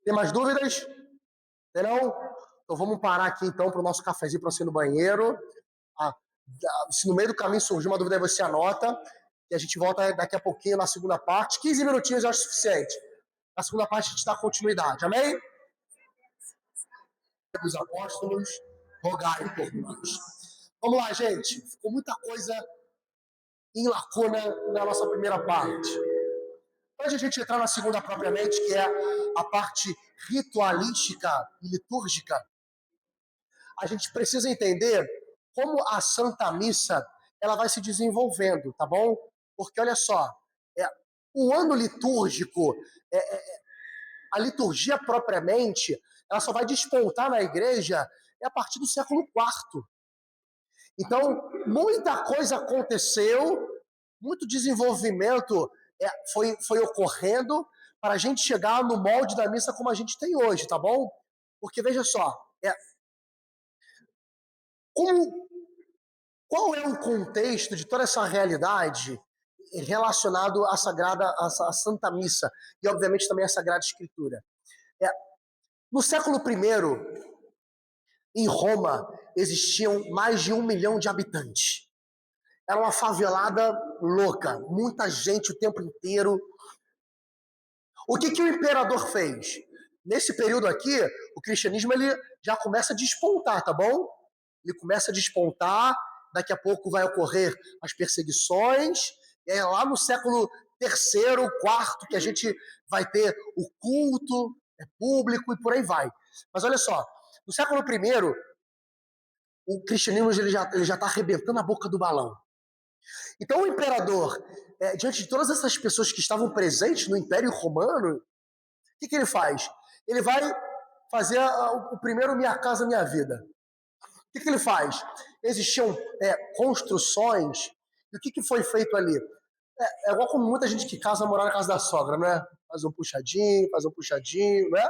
Tem mais dúvidas? Terão? Então vamos parar aqui então para o nosso cafezinho para você ir no banheiro. Se no meio do caminho surgir uma dúvida, aí você anota. E a gente volta daqui a pouquinho na segunda parte. 15 minutinhos eu acho suficiente. Na segunda parte a gente dá continuidade. Amém? Dos apóstolos, rogai por nós. Vamos lá, gente. Ficou muita coisa em lacuna na nossa primeira parte. Antes de a gente entrar na segunda propriamente, que é a parte ritualística e litúrgica, a gente precisa entender como a Santa Missa ela vai se desenvolvendo, tá bom? Porque olha só, o ano litúrgico, a liturgia propriamente, ela só vai despontar na igreja a partir do século IV. Então, muita coisa aconteceu, muito desenvolvimento foi ocorrendo para a gente chegar no molde da missa como a gente tem hoje, tá bom? Porque veja só, qual é o contexto de toda essa realidade relacionado à à Santa Missa e, obviamente, também à Sagrada Escritura? No século I, em Roma, existiam mais de 1 milhão de habitantes. Era uma favelada louca, muita gente o tempo inteiro. O que o imperador fez? Nesse período aqui, o cristianismo ele já começa a despontar, tá bom? Ele começa a despontar, daqui a pouco vai ocorrer as perseguições, e é lá no século III, IV, que a gente vai ter o culto público e por aí vai. Mas olha só, no século I, o cristianismo ele já está arrebentando a boca do balão. Então o imperador, diante de todas essas pessoas que estavam presentes no Império Romano, o que ele faz? Ele vai fazer o primeiro Minha Casa Minha Vida. O que ele faz? Existiam construções, e o que foi feito ali? É igual como muita gente que casa morar na casa da sogra, né? Faz um puxadinho, né?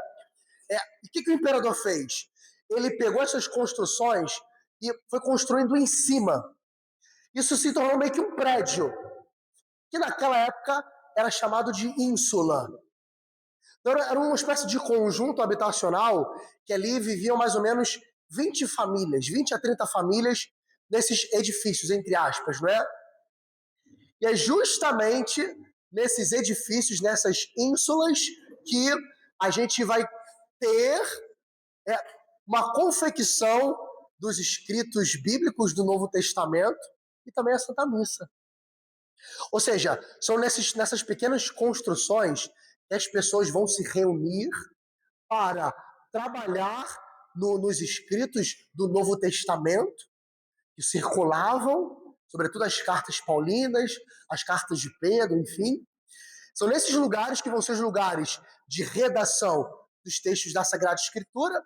E o que o imperador fez? Ele pegou essas construções e foi construindo em cima. Isso se tornou meio que um prédio, que naquela época era chamado de ínsula. Então, era uma espécie de conjunto habitacional que ali viviam mais ou menos 20 famílias, 20 a 30 famílias nesses edifícios, entre aspas, não é? E é justamente nesses edifícios, nessas ínsulas, que a gente vai ter uma confecção dos escritos bíblicos do Novo Testamento e também a Santa Missa. Ou seja, são nessas pequenas construções que as pessoas vão se reunir para trabalhar nos escritos do Novo Testamento, que circulavam, sobretudo as cartas paulinas, as cartas de Pedro, enfim. São nesses lugares que vão ser os lugares de redação dos textos da Sagrada Escritura,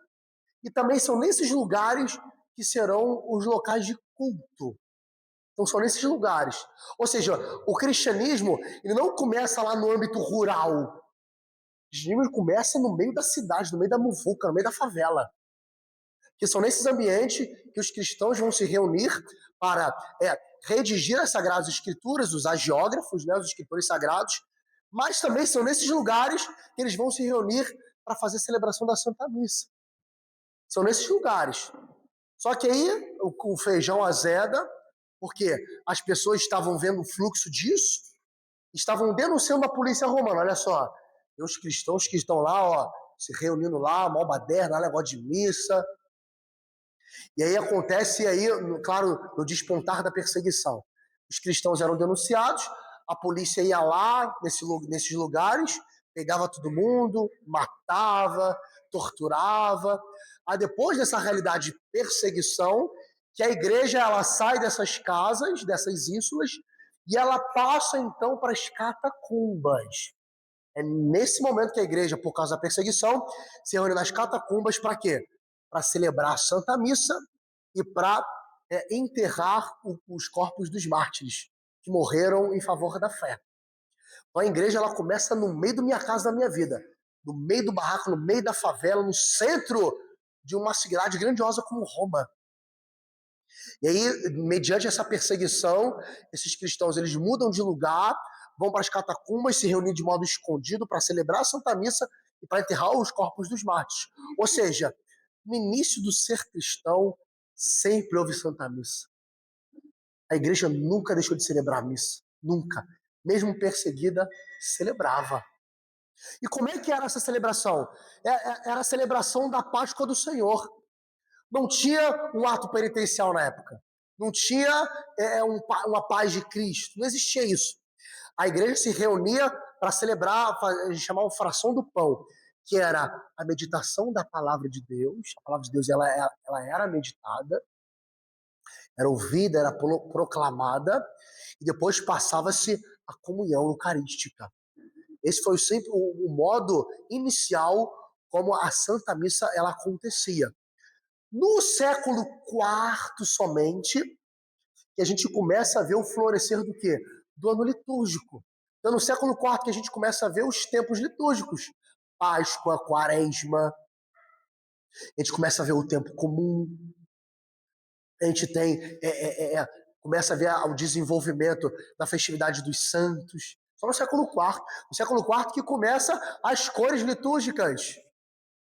e também são nesses lugares que serão os locais de culto. Então são nesses lugares. Ou seja, o cristianismo ele não começa lá no âmbito rural. O cristianismo começa no meio da cidade, no meio da muvuca, no meio da favela. Que são nesses ambientes que os cristãos vão se reunir para redigir as Sagradas Escrituras, os agiógrafos, né, os escritores sagrados, mas também são nesses lugares que eles vão se reunir para fazer a celebração da Santa Missa. São nesses lugares. Só que aí o feijão azeda, porque as pessoas estavam vendo o fluxo disso, estavam denunciando a polícia romana. Olha só, tem os cristãos que estão lá, se reunindo lá, mó baderna, negócio de missa. E aí acontece, claro, no despontar da perseguição. Os cristãos eram denunciados, a polícia ia lá, nesses lugares, pegava todo mundo, matava, torturava. Aí depois dessa realidade de perseguição, que a igreja ela sai dessas casas, dessas ínsulas, e ela passa então para as catacumbas. É nesse momento que a igreja, por causa da perseguição, se reúne nas catacumbas para quê? Para celebrar a Santa Missa e para enterrar os corpos dos mártires que morreram em favor da fé. Então a igreja ela começa no meio do Minha Casa Minha Vida, no meio do barraco, no meio da favela, no centro de uma cidade grandiosa como Roma. E aí, mediante essa perseguição, esses cristãos eles mudam de lugar, vão para as catacumbas, se reunir de modo escondido para celebrar a Santa Missa e para enterrar os corpos dos mártires. Ou seja, no início do ser cristão, sempre houve Santa Missa. A igreja nunca deixou de celebrar a missa. Nunca. Mesmo perseguida, celebrava. E como é que era essa celebração? Era a celebração da Páscoa do Senhor. Não tinha um ato penitencial na época. Não tinha uma paz de Cristo. Não existia isso. A igreja se reunia para celebrar, a gente chamava fração do pão, que era a meditação da palavra de Deus. A palavra de Deus ela era meditada, era ouvida, era proclamada, e depois passava-se a comunhão eucarística. Esse foi sempre o modo inicial como a Santa Missa ela acontecia. No século IV somente, que a gente começa a ver o florescer do quê? Do ano litúrgico. Então, no século IV que a gente começa a ver os tempos litúrgicos. Páscoa, Quaresma, a gente começa a ver o tempo comum, a gente tem, começa a ver o desenvolvimento da festividade dos santos. Só no século IV. No século IV que começa as cores litúrgicas.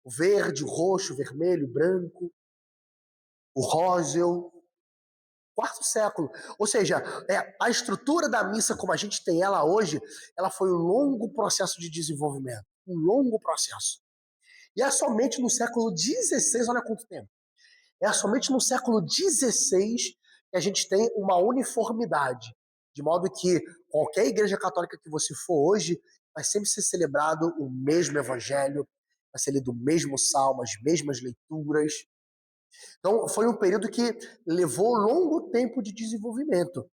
O verde, o roxo, o vermelho, o branco, o róseo. Quarto século. Ou seja, a estrutura da missa como a gente tem ela hoje, ela foi um longo processo de desenvolvimento. Um longo processo. E é somente no século XVI, olha quanto tempo. É somente no século XVI que a gente tem uma uniformidade. De modo que qualquer igreja católica que você for hoje, vai sempre ser celebrado o mesmo evangelho, vai ser lido o mesmo salmo, as mesmas leituras. Então, foi um período que levou longo tempo de desenvolvimento.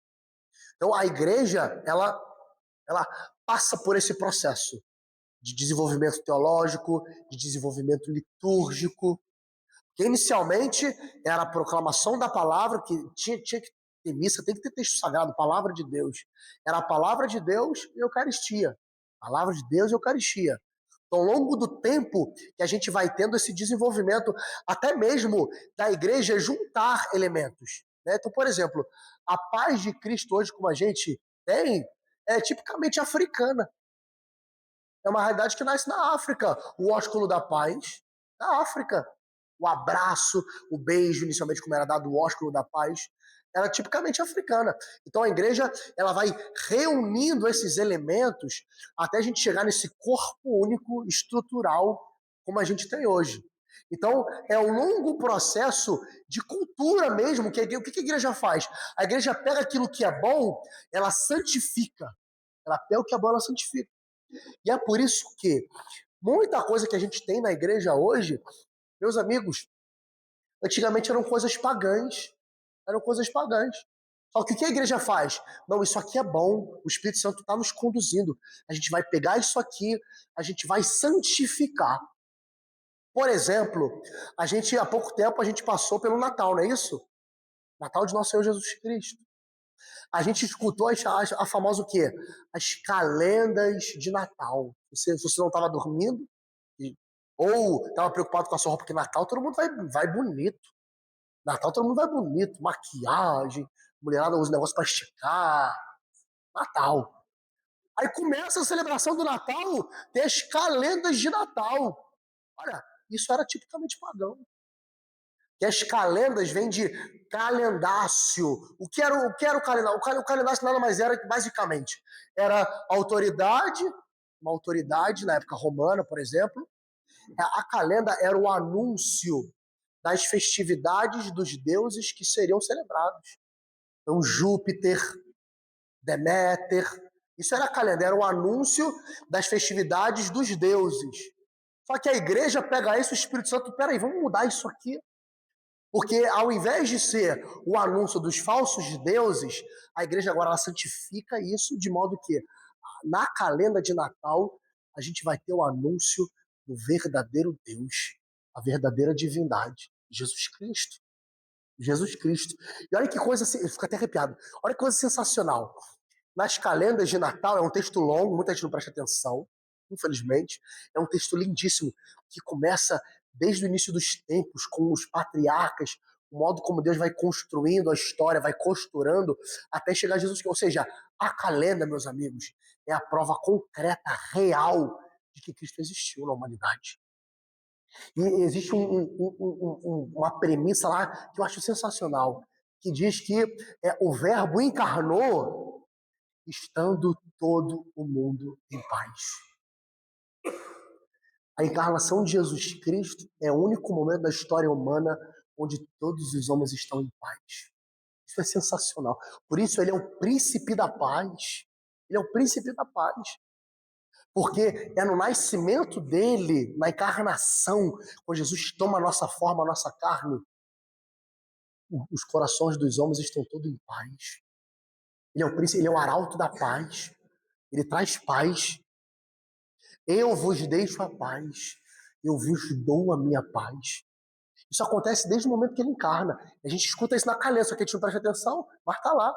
Então, a igreja, ela passa por esse processo de desenvolvimento teológico, de desenvolvimento litúrgico, que inicialmente era a proclamação da palavra, que tinha que ter missa, tem que ter texto sagrado, palavra de Deus. Era a palavra de Deus e Eucaristia. Palavra de Deus e Eucaristia. Então, ao longo do tempo que a gente vai tendo esse desenvolvimento, até mesmo da igreja juntar elementos. Né? Então, por exemplo, a paz de Cristo hoje, como a gente tem, é tipicamente africana. É uma realidade que nasce na África. O ósculo da paz, na África. O abraço, o beijo, inicialmente como era dado o ósculo da paz, era tipicamente africana. Então a igreja ela vai reunindo esses elementos até a gente chegar nesse corpo único, estrutural, como a gente tem hoje. Então é um longo processo de cultura mesmo. O que a igreja faz? A igreja pega aquilo que é bom, ela santifica. Ela pega o que é bom, ela santifica. E é por isso que muita coisa que a gente tem na igreja hoje, meus amigos, antigamente eram coisas pagãs. Eram coisas pagãs. Só que o que a igreja faz? Não, isso aqui é bom, o Espírito Santo está nos conduzindo. A gente vai pegar isso aqui, a gente vai santificar. Por exemplo, há pouco tempo, a gente passou pelo Natal, não é isso? Natal de Nosso Senhor Jesus Cristo. A gente escutou a famosa o quê? As calendas de Natal. Se você não estava dormindo, ou estava preocupado com a sua roupa, porque Natal todo mundo vai bonito. Natal todo mundo vai bonito, maquiagem, mulherada usa negócio para esticar. Natal. Aí começa a celebração do Natal, tem as calendas de Natal. Olha, isso era tipicamente pagão. Que as calendas vêm de calendácio. O que era o calendário? O calendário nada mais era que, basicamente, era autoridade, uma autoridade na época romana, por exemplo. A calenda era o anúncio das festividades dos deuses que seriam celebrados. Então, Júpiter, Deméter, isso era a calenda, era o anúncio das festividades dos deuses. Só que a igreja pega isso, o Espírito Santo, peraí, vamos mudar isso aqui. Porque ao invés de ser o anúncio dos falsos deuses, a igreja agora ela santifica isso de modo que na calenda de Natal a gente vai ter o anúncio do verdadeiro Deus, a verdadeira divindade, Jesus Cristo. Jesus Cristo. E olha que coisa, eu fico até arrepiado. Olha que coisa sensacional. Nas calendas de Natal, é um texto longo, muita gente não presta atenção, infelizmente. É um texto lindíssimo, que começa desde o início dos tempos, com os patriarcas, o modo como Deus vai construindo a história, vai costurando, até chegar a Jesus. Ou seja, a calenda, meus amigos, é a prova concreta, real, de que Cristo existiu na humanidade. E existe uma premissa lá que eu acho sensacional, que diz que o Verbo encarnou estando todo o mundo em paz. A encarnação de Jesus Cristo é o único momento da história humana onde todos os homens estão em paz. Isso é sensacional. Por isso ele é o príncipe da paz. Ele é o príncipe da paz. Porque é no nascimento dele, na encarnação, quando Jesus toma a nossa forma, a nossa carne, os corações dos homens estão todos em paz. Ele é o príncipe, ele é o arauto da paz. Ele traz paz. Eu vos deixo a paz. Eu vos dou a minha paz. Isso acontece desde o momento que ele encarna. A gente escuta isso na calenda, só que a gente não presta atenção, mas está lá.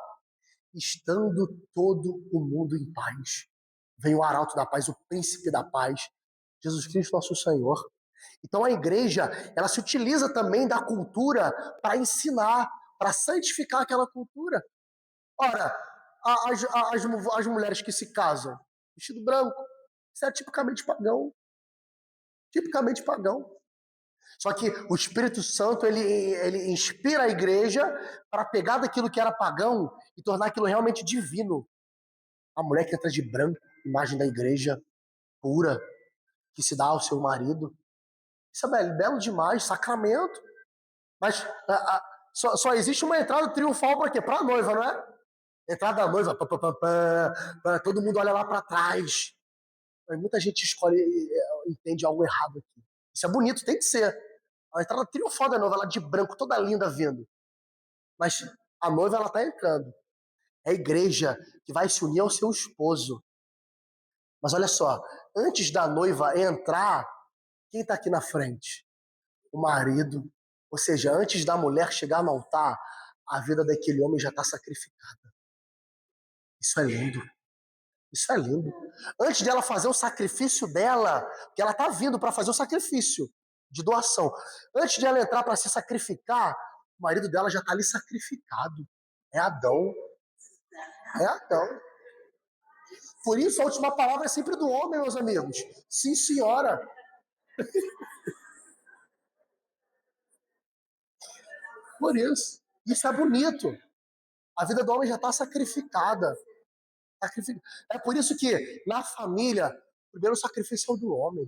Estando todo o mundo em paz. Vem o arauto da paz, o príncipe da paz, Jesus Cristo nosso Senhor. Então a igreja, ela se utiliza também da cultura para ensinar, para santificar aquela cultura. Ora, as mulheres que se casam, vestido branco, isso é tipicamente pagão. Tipicamente pagão. Só que o Espírito Santo, ele inspira a igreja para pegar daquilo que era pagão e tornar aquilo realmente divino. A mulher que entra de branco, imagem da igreja pura, que se dá ao seu marido. Isso é belo demais, sacramento. Mas só existe uma entrada triunfal para quê? Para a noiva, não é? Entrada da noiva, todo mundo olha lá para trás. Mas muita gente entende algo errado aqui. Isso é bonito, tem que ser. A entrada triunfal da noiva, ela de branco, toda linda vindo. Mas a noiva, ela está entrando. É a igreja que vai se unir ao seu esposo. Mas olha só, antes da noiva entrar, quem está aqui na frente? O marido. Ou seja, antes da mulher chegar no altar, a vida daquele homem já está sacrificada. Isso é lindo. Isso é lindo. Antes dela fazer o sacrifício dela, porque ela está vindo para fazer o sacrifício de doação. Antes de ela entrar para se sacrificar, o marido dela já está ali sacrificado. É Adão. É Adão. Por isso, a última palavra é sempre do homem, meus amigos. Sim, senhora. Por isso. Isso é bonito. A vida do homem já está sacrificada. É por isso que, na família, o primeiro sacrifício é o do homem.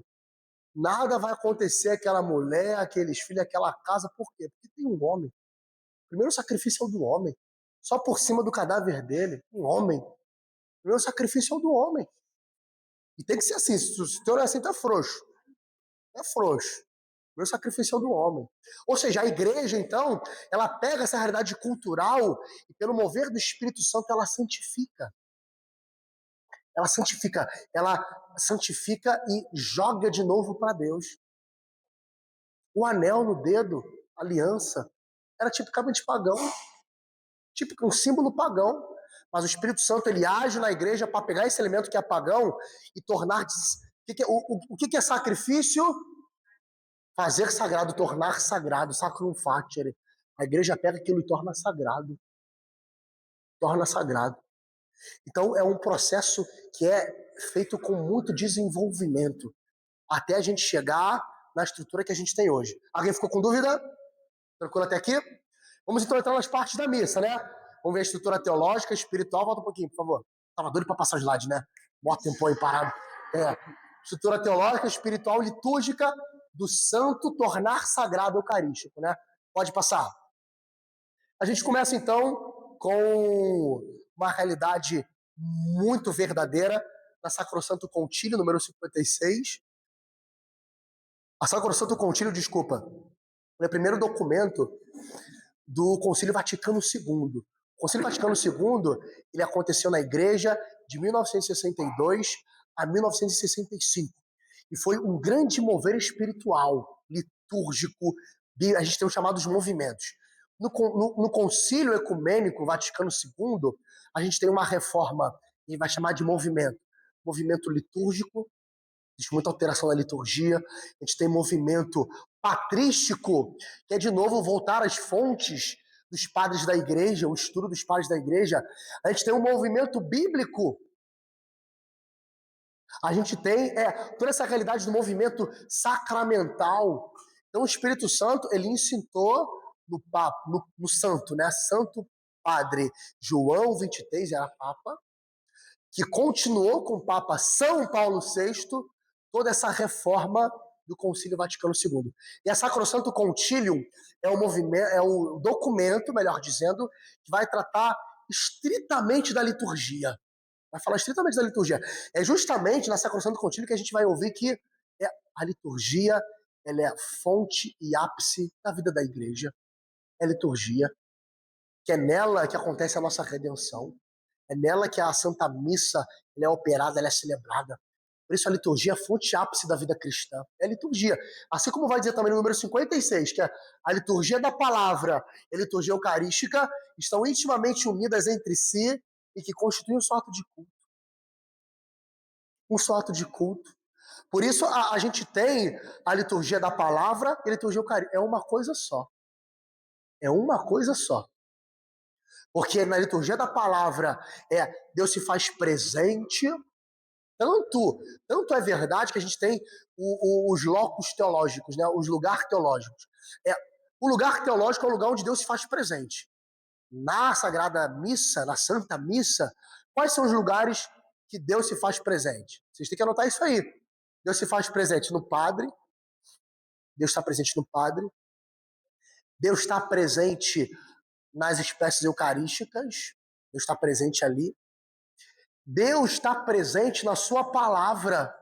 Nada vai acontecer aquela mulher, aqueles filhos, aquela casa. Por quê? Porque tem um homem. O primeiro sacrifício é o do homem. Só por cima do cadáver dele, um homem. O primeiro sacrifício é o do homem. E tem que ser assim. Se o teu não é assim, tá frouxo. É frouxo. O primeiro sacrifício é o do homem. Ou seja, a igreja, então, ela pega essa realidade cultural e, pelo mover do Espírito Santo, ela santifica. Ela santifica e joga de novo para Deus. O anel no dedo, aliança, era tipicamente pagão. Um símbolo pagão. Mas o Espírito Santo, ele age na igreja para pegar esse elemento que é pagão e tornar... O que é sacrifício? Fazer sagrado, tornar sagrado, sacrum facere. A igreja pega aquilo e torna sagrado. Torna sagrado. Então, é um processo que é feito com muito desenvolvimento, até a gente chegar na estrutura que a gente tem hoje. Alguém ficou com dúvida? Tranquilo até aqui? Vamos então entrar nas partes da missa, né? Vamos ver a estrutura teológica, espiritual. Volta um pouquinho, por favor. Tava doido para passar o slide, né? Bota tempo aí parado. Estrutura teológica, espiritual, litúrgica do santo tornar sagrado eucarístico, né? Pode passar. A gente começa então com uma realidade muito verdadeira na Sacrosanto Concílio, número 56. A Sacrosanto Concílio, desculpa, é o primeiro documento do Concílio Vaticano II. O Concílio Vaticano II, ele aconteceu na igreja de 1962 a 1965. E foi um grande mover espiritual, litúrgico, a gente tem os chamados movimentos. No Concílio Ecumênico Vaticano II, a gente tem uma reforma, a gente vai chamar de movimento litúrgico, existe muita alteração na liturgia. A gente tem movimento patrístico, que é de novo voltar às fontes dos padres da igreja, o estudo dos padres da igreja. A gente tem um movimento bíblico. A gente tem toda essa realidade do movimento sacramental. Então o Espírito Santo, ele incitou no santo, né? Santo Padre João 23, era Papa, que continuou com o Papa São Paulo VI toda essa reforma do Concílio Vaticano II. E a Sacrosanto Concilium é o documento, melhor dizendo, que vai tratar estritamente da liturgia. Vai falar estritamente da liturgia. É justamente na Sacrosanto Concílio que a gente vai ouvir que a liturgia, ela é a fonte e ápice da vida da igreja. É a liturgia, que é nela que acontece a nossa redenção. É nela que a Santa Missa ela é operada, ela é celebrada. Por isso a liturgia é a fonte e ápice da vida cristã. É a liturgia. Assim como vai dizer também no número 56, que a liturgia da palavra e a liturgia eucarística estão intimamente unidas entre si e que constituem um só ato de culto. Um só ato de culto. Por isso a gente tem a liturgia da palavra e a liturgia eucarística. É uma coisa só. É uma coisa só. Porque na liturgia da palavra Deus se faz presente. Tanto é verdade que a gente tem os locus teológicos, né? Os lugares teológicos. O lugar teológico é o lugar onde Deus se faz presente. Na Sagrada Missa, na Santa Missa, quais são os lugares que Deus se faz presente? Vocês têm que anotar isso aí. Deus se faz presente no Padre. Deus está presente no Padre. Deus está presente nas espécies eucarísticas. Deus está presente ali. Deus está presente na sua palavra.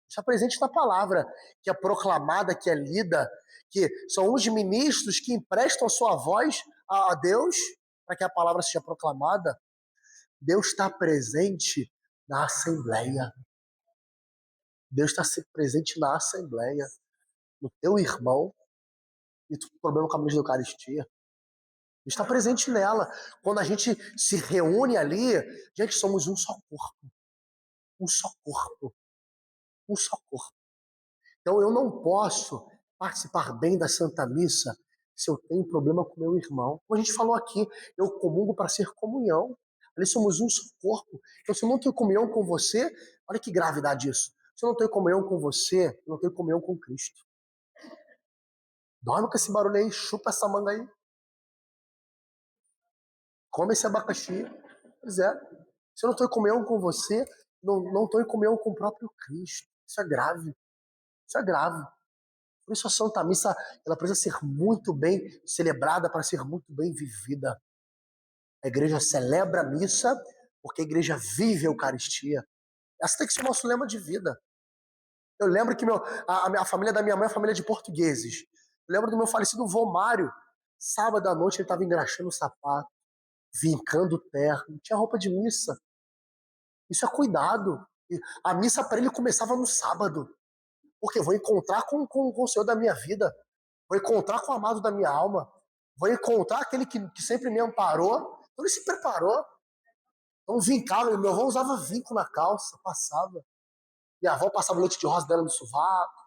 Está presente na palavra, que é proclamada, que é lida, que são os ministros que emprestam a sua voz a Deus para que a palavra seja proclamada. Deus está presente na Assembleia. Deus está presente na Assembleia, no teu irmão, e tu tem problema com a mesa da Eucaristia. Deus está presente nela. Quando a gente se reúne ali, gente, somos um só corpo. Um só corpo. Um só corpo. Então eu não posso participar bem da Santa Missa se eu tenho problema com meu irmão. Como a gente falou aqui, eu comungo para ser comunhão. Ali somos um só corpo. Então se eu não tenho comunhão com você, olha que gravidade isso. Se eu não tenho comunhão com você, eu não tenho comunhão com Cristo. Dorme com esse barulho aí, chupa essa manga aí. Come esse abacaxi. Pois é. Se eu não estou em comunhão com você, não estou em comunhão com o próprio Cristo. Isso é grave. Isso é grave. Por isso a Santa Missa ela precisa ser muito bem celebrada para ser muito bem vivida. A igreja celebra a missa porque a igreja vive a Eucaristia. Essa tem que ser o nosso lema de vida. Eu lembro que a família da minha mãe é família de portugueses. Eu lembro do meu falecido vô Mário. Sábado à noite ele estava engraxando o sapato, vincando terra, tinha roupa de missa. Isso é cuidado. A missa para ele começava no sábado. Porque eu vou encontrar com o Senhor da minha vida. Vou encontrar com o amado da minha alma. Vou encontrar aquele que sempre me amparou. Então ele se preparou. Então vincava. Meu avô usava vinco na calça, passava. Minha avó passava leite de rosa dela no sovaco.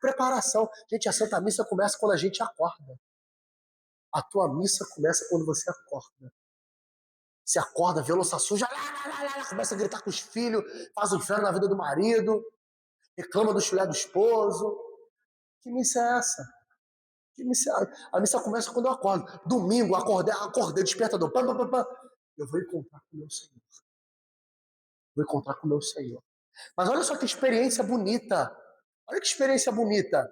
Preparação. Gente, a Santa Missa começa quando a gente acorda. A tua missa começa quando você acorda. Você acorda, vê a louça suja, começa a gritar com os filhos, faz um inferno na vida do marido, reclama do chulé do esposo. Que missa é essa? Que missa é essa? A missa começa quando eu acordo. Domingo, acordei, despertador. Pam, pam, pam, pam. Eu vou encontrar com o meu Senhor. Vou encontrar com o meu Senhor. Mas olha só que experiência bonita. Olha que experiência bonita.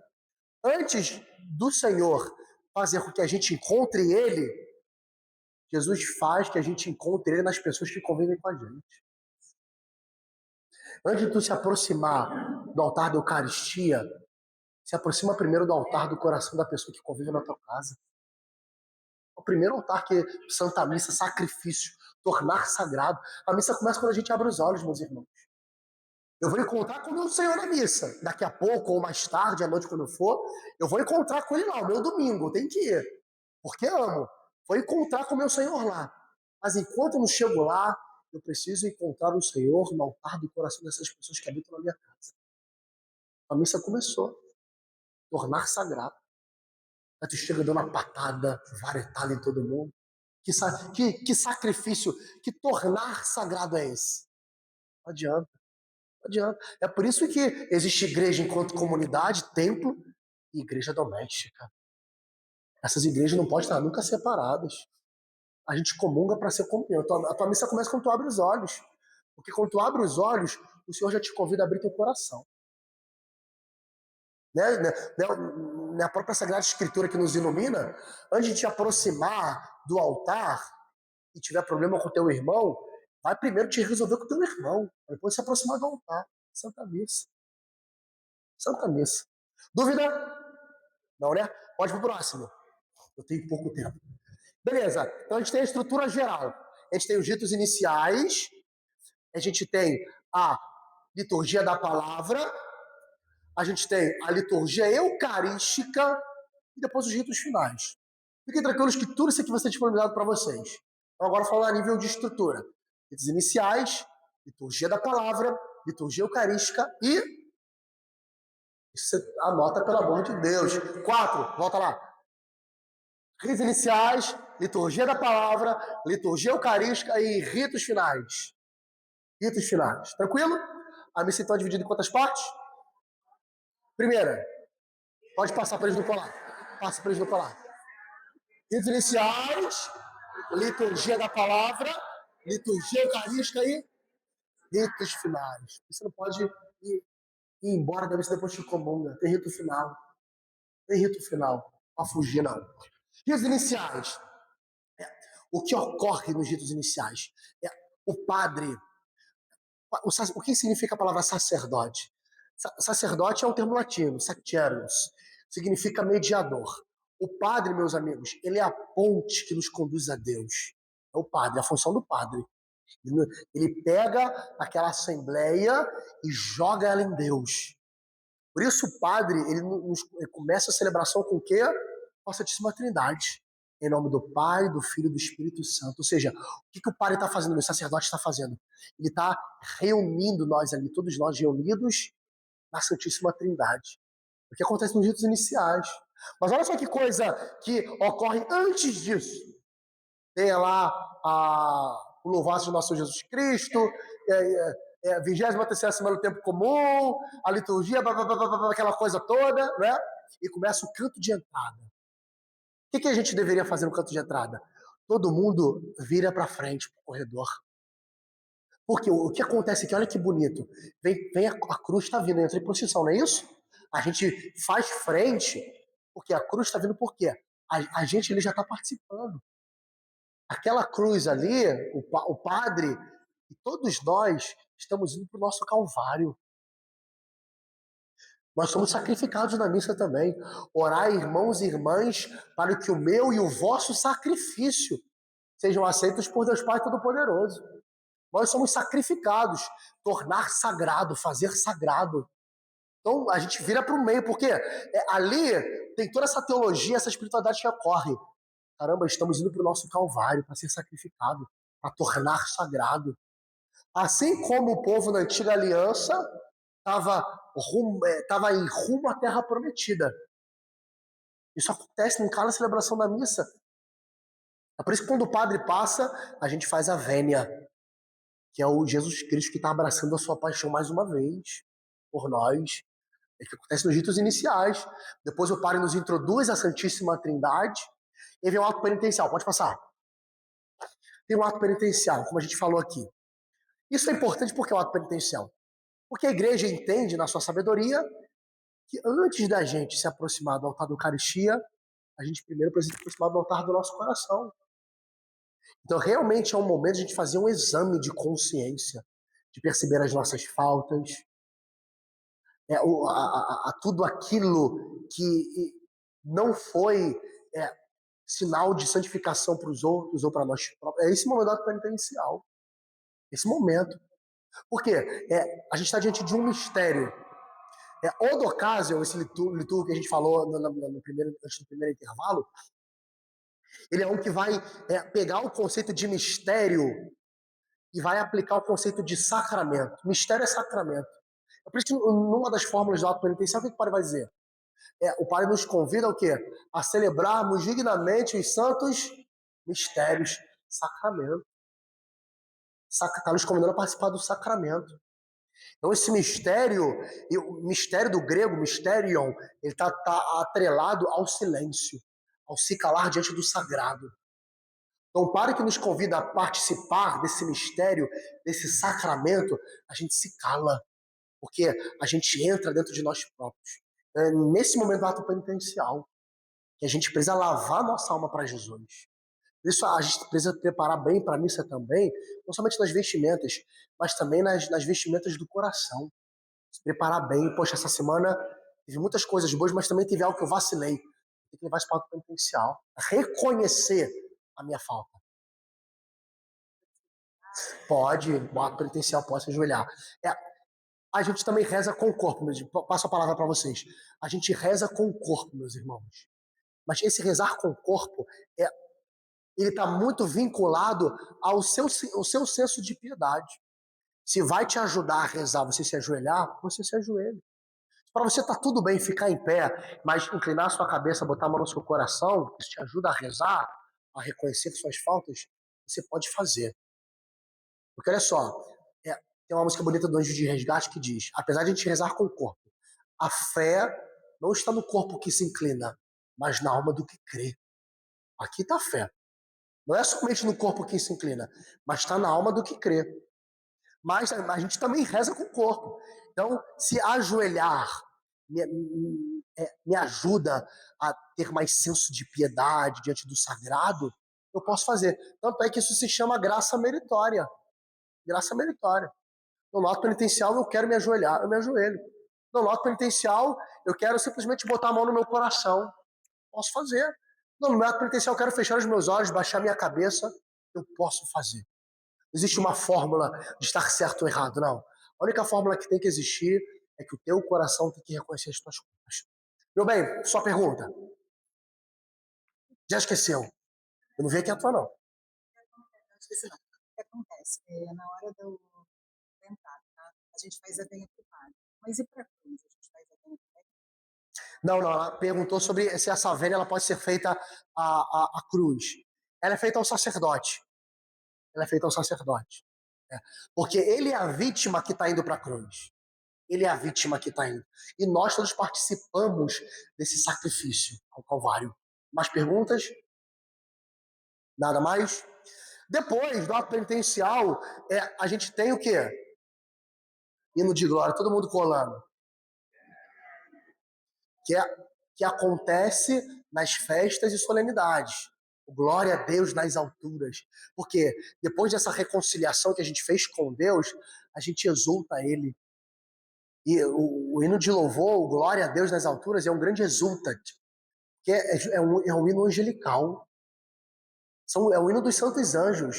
Antes do Senhor fazer com que a gente encontre Ele, Jesus faz que a gente encontre Ele nas pessoas que convivem com a gente. Antes de tu se aproximar do altar da Eucaristia, se aproxima primeiro do altar do coração da pessoa que convive na tua casa. O primeiro altar que é Santa Missa, sacrifício, tornar sagrado. A missa começa quando a gente abre os olhos, meus irmãos. Eu vou encontrar com o meu Senhor na missa. Daqui a pouco, ou mais tarde, à noite, quando eu for, eu vou encontrar com Ele lá, o meu domingo. Eu tenho que ir. Porque amo. Vou encontrar com o meu Senhor lá. Mas enquanto eu não chego lá, eu preciso encontrar o Senhor no altar do coração dessas pessoas que habitam na minha casa. A missa começou. Tornar sagrado. Aí tu chega dando uma patada, varetada em todo mundo. Que sacrifício, que tornar sagrado é esse? Não adianta. adianta. É por isso que existe igreja enquanto comunidade, templo e igreja doméstica. Essas igrejas não podem estar nunca separadas. A gente comunga para ser comunhão. A tua missa começa quando tu abre os olhos. Porque quando tu abre os olhos, o Senhor já te convida a abrir teu coração. Né? A própria Sagrada Escritura que nos ilumina, antes de te aproximar do altar e tiver problema com o teu irmão, vai primeiro te resolver com o teu irmão, depois se aproximar do altar. Santa Missa. Santa Missa. Dúvida? Não, né? Pode ir pro próximo. Eu tenho pouco tempo. Beleza, então a gente tem a estrutura geral. A gente tem os ritos iniciais, a gente tem a liturgia da palavra, a gente tem a liturgia eucarística e depois os ritos finais. Fiquem tranquilos que tudo isso aqui vai ser disponibilizado para vocês. Então agora falando a nível de estrutura. Ritos iniciais, liturgia da palavra, liturgia eucarística e... Isso você anota, pelo amor de Deus. 4, volta lá. Ritos iniciais, liturgia da palavra, liturgia eucarística e ritos finais. Ritos finais. Tranquilo? A missa então é dividida em quantas partes? Primeira. Pode passar para eles no colar. Passa para eles no colar. Ritos iniciais, liturgia da palavra, liturgia eucarística e ritos finais. Você não pode ir embora da missa depois de comunga. Tem rito final. Tem rito final. Para fugir, não. Ritos iniciais. O que ocorre nos ritos iniciais? O padre... O que significa a palavra sacerdote? Sacerdote é um termo latino, sacerdos. Significa mediador. O padre, meus amigos, ele é a ponte que nos conduz a Deus. É o padre, é a função do padre. Ele pega aquela assembleia e joga ela em Deus. Por isso o padre, ele começa a celebração com o quê? Com a Santíssima Trindade. Em nome do Pai, do Filho e do Espírito Santo. Ou seja, o que o padre está fazendo, o sacerdote está fazendo? Ele está reunindo nós ali, todos nós reunidos na Santíssima Trindade. O que acontece nos ritos iniciais. Mas olha só que coisa que ocorre antes disso. Tem lá o louvado do nosso Jesus Cristo, 23ª semana do tempo comum, a liturgia, aquela coisa toda, né? E começa o canto de entrada. O que a gente deveria fazer no canto de entrada? Todo mundo vira para frente, para o corredor. Porque o que acontece aqui, olha que bonito. Vem a cruz está vindo, entra em procissão, não é isso? A gente faz frente, porque a cruz está vindo por quê? A gente ele já está participando. Aquela cruz ali, o padre e todos nós estamos indo para o nosso Calvário. Nós somos sacrificados na missa também. Orai, irmãos e irmãs, para que o meu e o vosso sacrifício sejam aceitos por Deus Pai Todo-Poderoso. Nós somos sacrificados. Tornar sagrado, fazer sagrado. Então a gente vira para o meio, porque ali tem toda essa teologia, essa espiritualidade que ocorre. Caramba, estamos indo para o nosso Calvário para ser sacrificado, para tornar sagrado. Assim como o povo na antiga aliança estava em rumo à terra prometida. Isso acontece em cada celebração da missa. É por isso que quando o padre passa, a gente faz a vénia, que é o Jesus Cristo que está abraçando a sua paixão mais uma vez por nós. É o que acontece nos ritos iniciais. Depois o padre nos introduz à Santíssima Trindade e vem o ato penitencial. Pode passar. Tem um ato penitencial, como a gente falou aqui. Isso é importante porque é o ato penitencial. Porque a igreja entende, na sua sabedoria, que antes da gente se aproximar do altar da Eucaristia, a gente primeiro precisa se aproximar do altar do nosso coração. Então, realmente é um momento de a gente fazer um exame de consciência, de perceber as nossas faltas, tudo aquilo que não foi sinal de santificação para os outros ou para nós próprios. É esse momento do ato penitencial. Esse momento. Por quê? A gente está diante de um mistério. O Docásio, esse liturgo que a gente falou antes do primeiro intervalo, ele é um que vai pegar o conceito de mistério e vai aplicar o conceito de sacramento. Mistério é sacramento. É por isso que numa das fórmulas do ato penitencial, o que o padre vai dizer? O padre nos convida ao quê? A celebrarmos dignamente os santos mistérios, sacramento. Está nos convidando a participar do sacramento. Então esse mistério, e o mistério do grego, mysterion, ele está atrelado ao silêncio, ao se calar diante do sagrado. Então, o Padre que nos convida a participar desse mistério, desse sacramento, a gente se cala, porque a gente entra dentro de nós próprios. É nesse momento do ato penitencial que a gente precisa lavar nossa alma para Jesus. Por isso a gente precisa preparar bem para a missa também, não somente nas vestimentas, mas também nas vestimentas do coração. Se preparar bem. Poxa, essa semana teve muitas coisas boas, mas também teve algo que eu vacilei. Tem que levar isso para o ato penitencial. Reconhecer a minha falta. Pode, o ato penitencial pode se ajoelhar. A gente também reza com o corpo, passo a palavra para vocês. A gente reza com o corpo, meus irmãos. Mas esse rezar com o corpo, ele está muito vinculado ao seu senso de piedade. Se vai te ajudar a rezar, você se ajoelhar, você se ajoelha. Para você tá tudo bem ficar em pé, mas inclinar sua cabeça, botar a mão no seu coração, isso te ajuda a rezar, a reconhecer suas faltas, você pode fazer. Porque olha só, tem uma música bonita do Anjo de Resgate que diz: apesar de a gente rezar com o corpo, a fé não está no corpo que se inclina, mas na alma do que crê. Aqui está a fé. Não é somente no corpo que se inclina, mas está na alma do que crê. Mas a gente também reza com o corpo. Então, se ajoelhar me ajuda a ter mais senso de piedade diante do sagrado, eu posso fazer. Tanto é que isso se chama graça meritória. Graça meritória. No ato penitencial eu quero me ajoelhar, eu me ajoelho. No ato penitencial eu quero simplesmente botar a mão no meu coração. Posso fazer. No ato penitencial eu quero fechar os meus olhos, baixar minha cabeça. Eu posso fazer. Não existe uma fórmula de estar certo ou errado, não. A única fórmula que tem que existir é que o teu coração tem que reconhecer as tuas culpas. Meu bem, sua pergunta. Já esqueceu? Eu não vi aqui a tua, não. Não esqueci não. O que acontece? Na hora do entrar, tá? A gente faz a venha pro padre. Mas e para cruz? A gente faz a venha também? Não, ela perguntou sobre se essa vênia ela pode ser feita à cruz. Ela é feita ao sacerdote. Ela é feita ao sacerdote. Porque ele é a vítima que está indo para a cruz. Ele é a vítima que está indo. E nós todos participamos desse sacrifício ao Calvário. Mais perguntas? Nada mais? Depois do ato penitencial, a gente tem o quê? Hino de glória, todo mundo colando. Que acontece nas festas e solenidades. Glória a Deus nas alturas. Porque depois dessa reconciliação que a gente fez com Deus, a gente exulta Ele. E o hino de louvor, o glória a Deus nas alturas, é um grande exultante. Que é um hino angelical. É o hino dos santos anjos.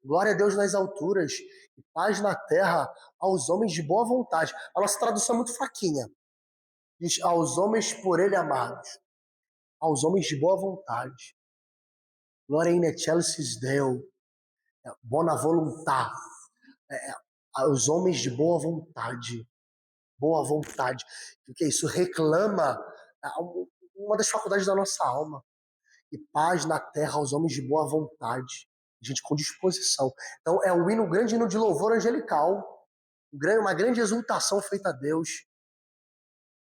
Glória a Deus nas alturas e paz na terra aos homens de boa vontade. A nossa tradução é muito fraquinha. Diz, aos homens por ele amados. Aos homens de boa vontade. Glória in excelsis Deo. Bona voluntat. Aos homens de boa vontade. Boa vontade. Porque isso reclama uma das faculdades da nossa alma. E paz na terra aos homens de boa vontade. Gente com disposição. Então é um grande hino de louvor angelical. Uma grande exultação feita a Deus.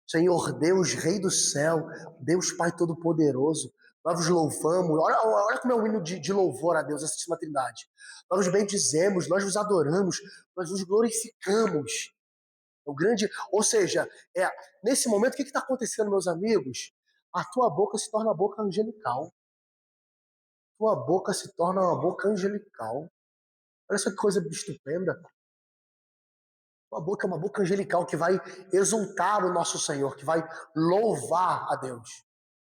Senhor Deus, Rei do céu, Deus Pai Todo-Poderoso, nós vos louvamos. Olha como é um hino de louvor a Deus, a Santíssima Trindade. Nós vos bendizemos, nós vos adoramos, nós vos glorificamos. É um grande, ou seja, nesse momento, o que está acontecendo, meus amigos? A tua boca se torna uma boca angelical. Tua boca se torna uma boca angelical. Olha só que coisa estupenda. Tua boca é uma boca angelical que vai exultar o nosso Senhor, que vai louvar a Deus.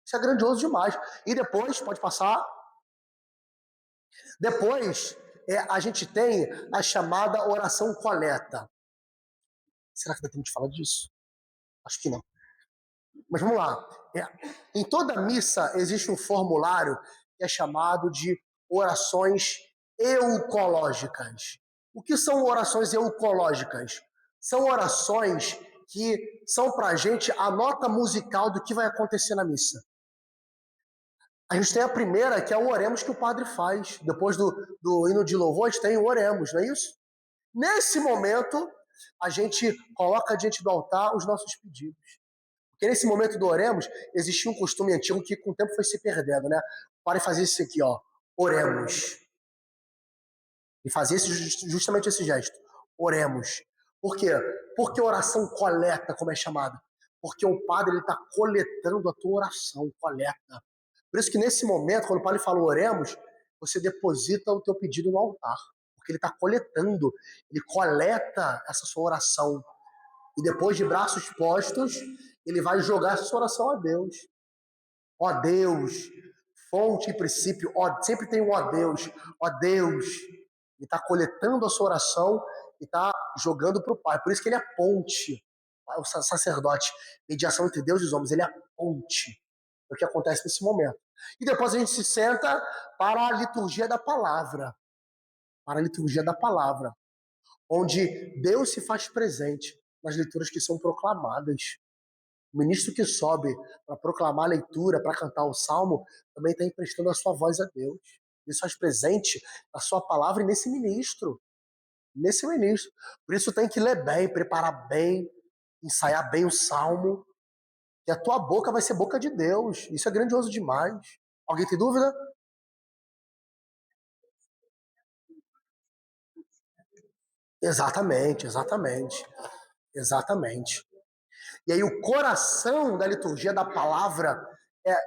Isso é grandioso demais. E depois, pode passar. Depois, a gente tem a chamada oração coleta. Será que dá tempo de falar disso? Acho que não. Mas vamos lá. Em toda missa existe um formulário que é chamado de orações eucológicas. O que são orações eucológicas? São orações que são para a gente a nota musical do que vai acontecer na missa. A gente tem a primeira, que é o Oremos que o padre faz. Depois do hino de louvor, a gente tem o Oremos, não é isso? Nesse momento, a gente coloca diante do altar os nossos pedidos. Porque nesse momento do oremos, existia um costume antigo que com o tempo foi se perdendo, né? O padre fazia isso aqui, ó, oremos. E fazia justamente esse gesto, oremos. Por quê? Porque oração coleta, como é chamada. Porque o padre está coletando a tua oração, coleta. Por isso que nesse momento, quando o padre fala oremos, você deposita o teu pedido no altar. Porque ele está coletando, ele coleta essa sua oração. E depois de braços postos, ele vai jogar essa sua oração a Deus. Ó Deus, fonte e princípio, ó, sempre tem um ó Deus, ó Deus. Ele está coletando a sua oração e está jogando para o Pai. Por isso que ele é ponte. O sacerdote, mediação entre Deus e os homens, ele é ponte. É o que acontece nesse momento. E depois a gente se senta para a liturgia da palavra. Para a liturgia da palavra. Onde Deus se faz presente nas leituras que são proclamadas. O ministro que sobe para proclamar a leitura, para cantar o salmo, também está emprestando a sua voz a Deus. Ele se faz presente na sua palavra e nesse ministro. Nesse ministro. Por isso tem que ler bem, preparar bem, ensaiar bem o salmo. Que a tua boca vai ser boca de Deus. Isso é grandioso demais. Alguém tem dúvida? Exatamente, exatamente. Exatamente. E aí o coração da liturgia da palavra é,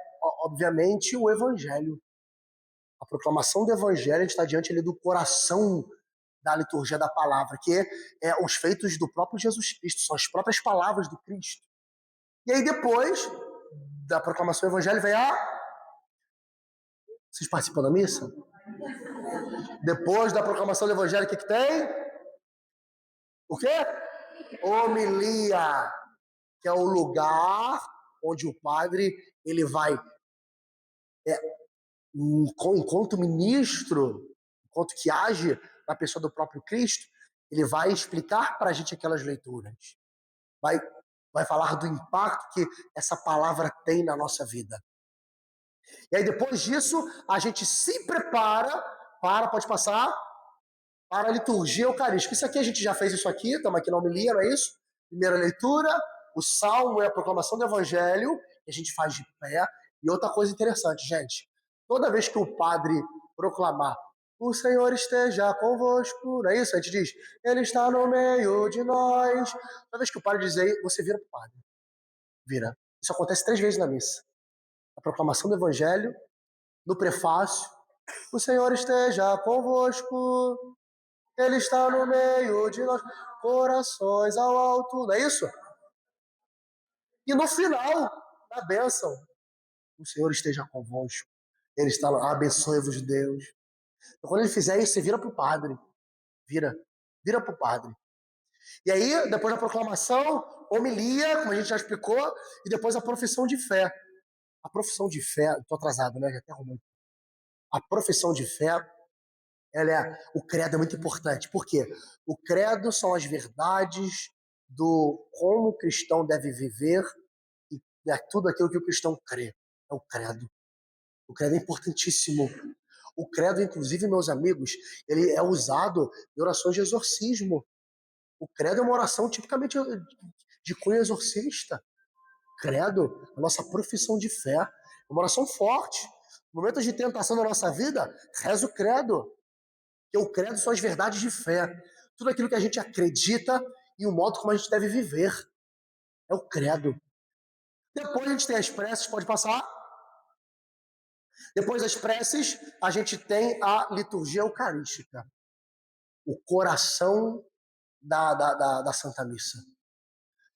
obviamente, o evangelho. A proclamação do evangelho está diante ali do coração da liturgia da palavra, que é os feitos do próprio Jesus Cristo, são as próprias palavras do Cristo. E aí depois da proclamação do evangelho vem a... Vocês participam da missa? Depois da proclamação do evangelho, o que tem? O quê? Homilia, que é o lugar onde o padre ele vai, enquanto ministro, enquanto que age na pessoa do próprio Cristo, ele vai explicar para a gente aquelas leituras. Vai falar do impacto que essa palavra tem na nossa vida. E aí depois disso, a gente se prepara para, pode passar, para a liturgia eucarística. Isso aqui a gente já fez isso aqui, estamos aqui na homilia, não é isso? Primeira leitura, o salmo é a proclamação do evangelho, que a gente faz de pé. E outra coisa interessante, gente, toda vez que o padre proclamar o Senhor esteja convosco, não é isso? A gente diz, ele está no meio de nós. Toda vez que o padre diz aí, você vira para o padre. Vira. Isso acontece 3 vezes na missa. A proclamação do evangelho, no prefácio, o Senhor esteja convosco, ele está no meio de nós, corações ao alto, não é isso? E no final da bênção, o Senhor esteja convosco, ele está lá, abençoe-vos Deus. Então, quando ele fizer isso, você vira para o padre, vira para o padre. E aí, depois da proclamação, homilia, como a gente já explicou, e depois a profissão de fé. A profissão de fé, estou atrasado, né? Já até arrumei. A profissão de fé, o credo é muito importante. Por quê? O credo são as verdades do como o cristão deve viver e é tudo aquilo que o cristão crê. É o credo. O credo é importantíssimo. O credo, inclusive, meus amigos, ele é usado em orações de exorcismo. O credo é uma oração tipicamente de cunho exorcista. Credo, a nossa profissão de fé, é uma oração forte. Momentos de tentação na nossa vida, reza o credo. Porque o credo são as verdades de fé. Tudo aquilo que a gente acredita e o modo como a gente deve viver. É o credo. Depois a gente tem as preces, pode passar. Depois das preces, a gente tem a liturgia eucarística. O coração da Santa Missa.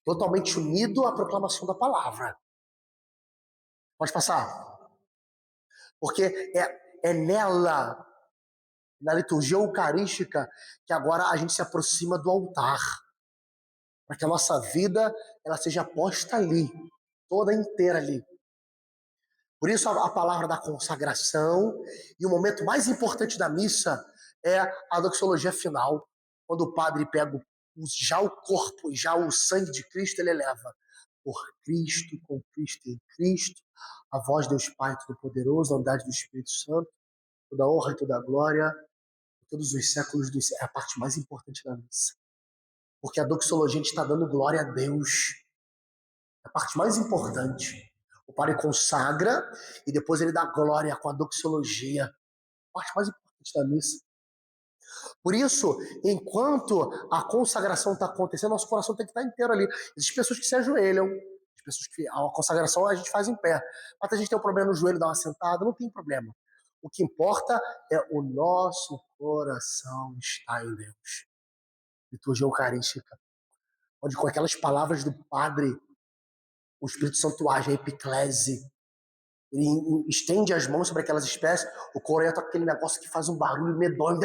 Totalmente unido à proclamação da palavra. Pode passar. Porque é nela, na liturgia eucarística, que agora a gente se aproxima do altar. Para que a nossa vida ela seja posta ali, toda inteira ali. Por isso a palavra da consagração, e o momento mais importante da missa é a doxologia final, quando o padre pega já o corpo e já o sangue de Cristo, ele eleva. Por Cristo, com Cristo e em Cristo, a voz de Deus Pai Todo-Poderoso, a unidade do Espírito Santo, toda honra e toda glória, todos os séculos dos séculos. É a parte mais importante da missa. Porque a doxologia a gente está dando glória a Deus. É a parte mais importante. O padre consagra e depois ele dá glória com a doxologia. A parte mais importante da missa. Por isso, enquanto a consagração está acontecendo, nosso coração tem que estar inteiro ali. Existem pessoas que se ajoelham, as pessoas que a consagração a gente faz em pé. Mas a gente tem um problema no joelho, dá uma sentada, não tem problema. O que importa é o nosso coração estar em Deus. Liturgia eucarística, onde com aquelas palavras do Padre, o Espírito Santo age, a epiclese, ele estende as mãos sobre aquelas espécies, o coro toca aquele negócio que faz um barulho medonho.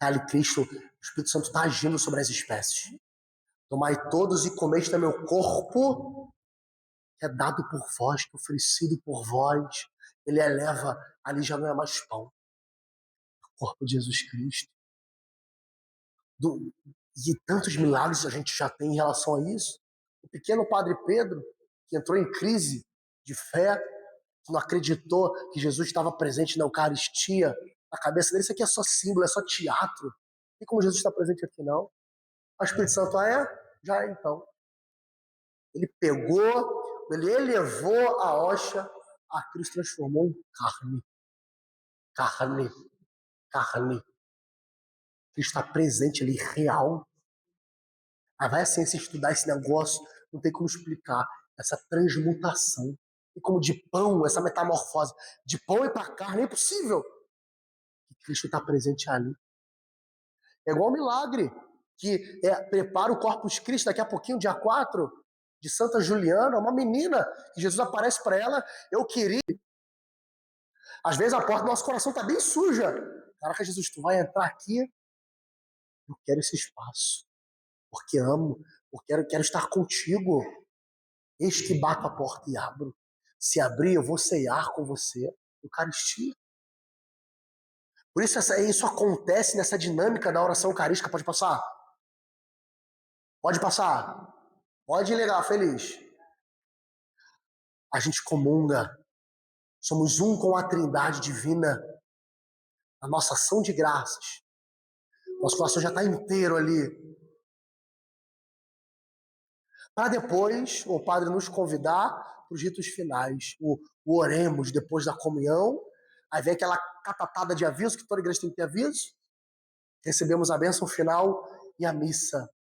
Ali Cristo, o Espírito Santo está agindo sobre as espécies. Tomai todos e comei é meu corpo, que é dado por vós, que é oferecido por vós. Ele eleva, ali já não é mais pão. O corpo de Jesus Cristo. E tantos milagres a gente já tem em relação a isso. O pequeno Padre Pedro, que entrou em crise de fé, que não acreditou que Jesus estava presente na Eucaristia, na cabeça dele, isso aqui é só símbolo, é só teatro. E como Jesus está presente aqui, não? O Espírito Santo já é então. Ele pegou, ele elevou a hóstia, a Cristo transformou em carne. Carne. Cristo está presente ali, real. Aí vai a ciência estudar esse negócio, não tem como explicar essa transmutação. E como de pão, essa metamorfose, de pão e para carne, é impossível. E Cristo está presente ali. É igual um milagre, que prepara o Corpus Christi, daqui a pouquinho, dia 4, de Santa Juliana, uma menina, que Jesus aparece para ela, eu queria. Às vezes a porta do nosso coração está bem suja. Caraca, Jesus, tu vai entrar aqui? Eu quero esse espaço, porque amo, porque quero estar contigo. Eis que bato a porta e abro. Se abrir, eu vou ceiar com você. Eucaristia. Por isso isso acontece nessa dinâmica da oração eucarística. Pode passar? Pode passar? Pode ligar, feliz. A gente comunga. Somos um com a Trindade Divina. A nossa ação de graças. Nosso coração já está inteiro ali. Para depois o Padre nos convidar para os ritos finais. O oremos depois da comunhão. Aí vem aquela catatada de aviso, que toda igreja tem que ter aviso. Recebemos a bênção final e a missa.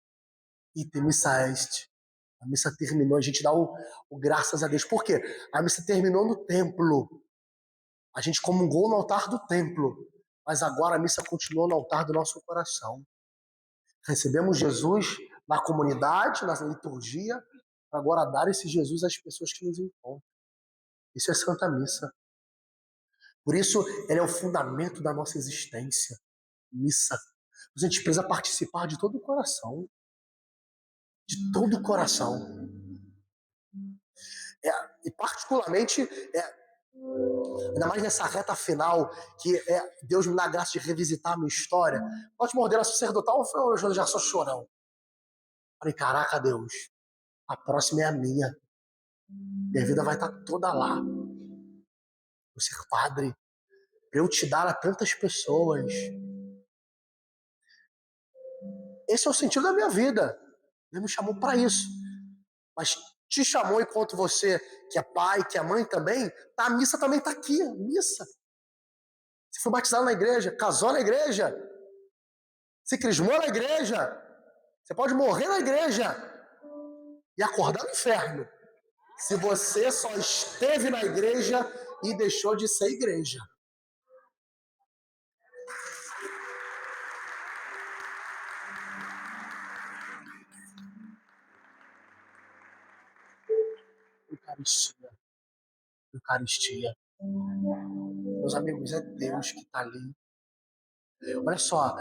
Ite missa est. A missa terminou, a gente dá o graças a Deus. Por quê? A missa terminou no templo. A gente comungou no altar do templo. Mas agora a missa continuou no altar do nosso coração. Recebemos Jesus na comunidade, na liturgia, para agora dar esse Jesus às pessoas que nos encontram. Isso é Santa Missa. Por isso, ela é o fundamento da nossa existência. Missa. A gente precisa participar de todo o coração. De todo o coração. E particularmente, ainda mais nessa reta final, que Deus me dá a graça de revisitar a minha história. A última ordenação sacerdotal eu já sou chorão. Falei, caraca, Deus, a próxima é a minha. Minha vida vai estar toda lá. Vou ser padre. Para eu te dar a tantas pessoas. Esse é o sentido da minha vida. Ele me chamou para isso. Mas te chamou enquanto você, que é pai, que é mãe também, a missa também está aqui. Missa. Você foi batizado na igreja, casou na igreja, se crismou na igreja. Você pode morrer na igreja e acordar no inferno se você só esteve na igreja e deixou de ser igreja. Eucaristia. Meus amigos, é Deus que está ali. Olha só,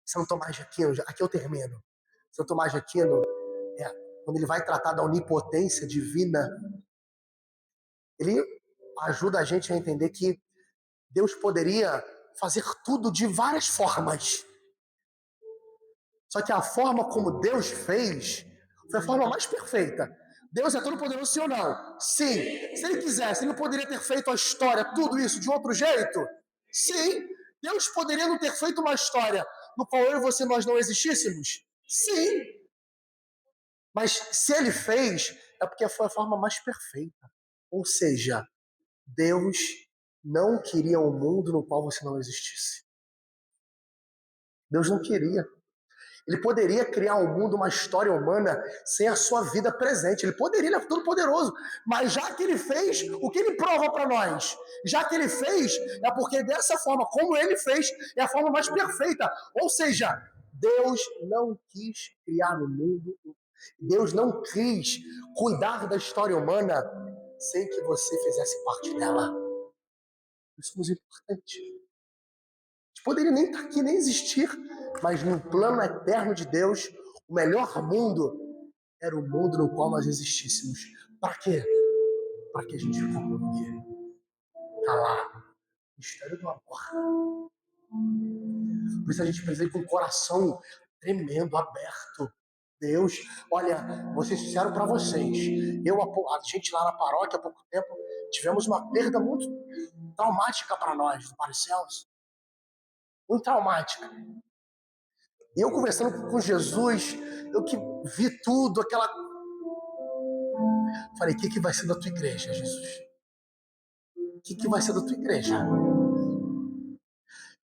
São Tomás de Aquino, aqui eu termino. São Tomás de Aquino, quando ele vai tratar da onipotência divina, ele ajuda a gente a entender que Deus poderia fazer tudo de várias formas. Só que a forma como Deus fez foi a forma mais perfeita. Deus é todo poderoso, sim ou não? Sim. Se ele quisesse, ele poderia ter feito a história, tudo isso de outro jeito? Sim. Deus poderia não ter feito uma história no qual eu e você nós não existíssemos? Sim. Mas se ele fez, é porque foi a forma mais perfeita. Ou seja, Deus não queria um mundo no qual você não existisse. Deus não queria. Ele poderia criar um mundo, uma história humana, sem a sua vida presente. Ele poderia, ele é todo poderoso. Mas já que ele fez, o que ele prova para nós? Já que ele fez, é porque dessa forma, como ele fez, é a forma mais perfeita. Ou seja, Deus não quis criar um mundo, Deus não quis cuidar da história humana sem que você fizesse parte dela. Isso é muito importante. A gente poderia nem estar aqui, nem existir, mas no plano eterno de Deus, o melhor mundo era o mundo no qual nós existíssemos. Para quê? Para que a gente concluir. Está lá. Mistério do amor. Por isso a gente precisa ir com o coração tremendo, aberto. Deus, olha, vou ser sincero para vocês. A gente lá na paróquia há pouco tempo, tivemos uma perda muito traumática para nós, do Padre Celso. Muito traumática. E eu conversando com Jesus, eu que vi tudo, falei, o que vai ser da tua igreja, Jesus? O que vai ser da tua igreja?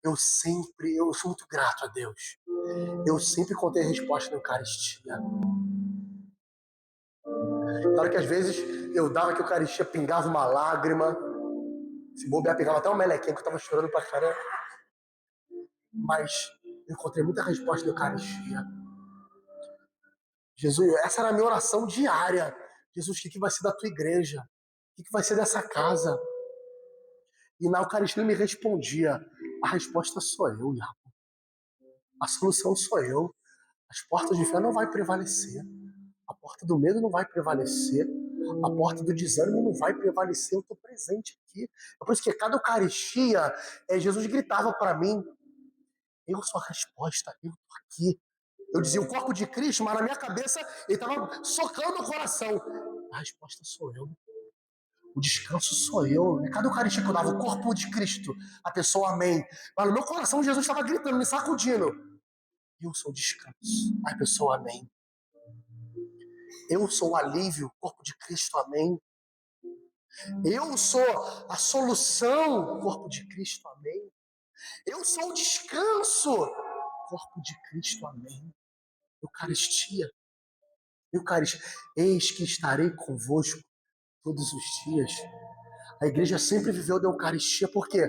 Eu sou muito grato a Deus. Eu sempre contei a resposta na Eucaristia. Claro que às vezes eu dava que a Eucaristia pingava uma lágrima, se bobear, pegava até um melequinho que eu estava chorando pra caramba. Mas eu encontrei muita resposta na Eucaristia. Jesus, essa era a minha oração diária. Jesus, o que vai ser da tua igreja? O que vai ser dessa casa? E na Eucaristia ele me respondia, a resposta sou eu, Iago. A solução sou eu. As portas de fé não vai prevalecer. A porta do medo não vai prevalecer. A porta do desânimo não vai prevalecer. Eu estou presente aqui. É por isso que cada Eucaristia, Jesus gritava para mim, eu sou a resposta, eu estou aqui. Eu dizia o corpo de Cristo, mas na minha cabeça ele estava socando o coração. A resposta sou eu. O descanso sou eu. Cada Eucaristia que eu dava, o corpo de Cristo, a pessoa amém. Mas no meu coração Jesus estava gritando, me sacudindo. Eu sou o descanso, a pessoa amém. Eu sou o alívio, o corpo de Cristo, amém. Eu sou a solução, o corpo de Cristo, amém. Eu sou o descanso, corpo de Cristo, amém. Eucaristia. Eucaristia. Eis que estarei convosco todos os dias. A igreja sempre viveu da Eucaristia, porque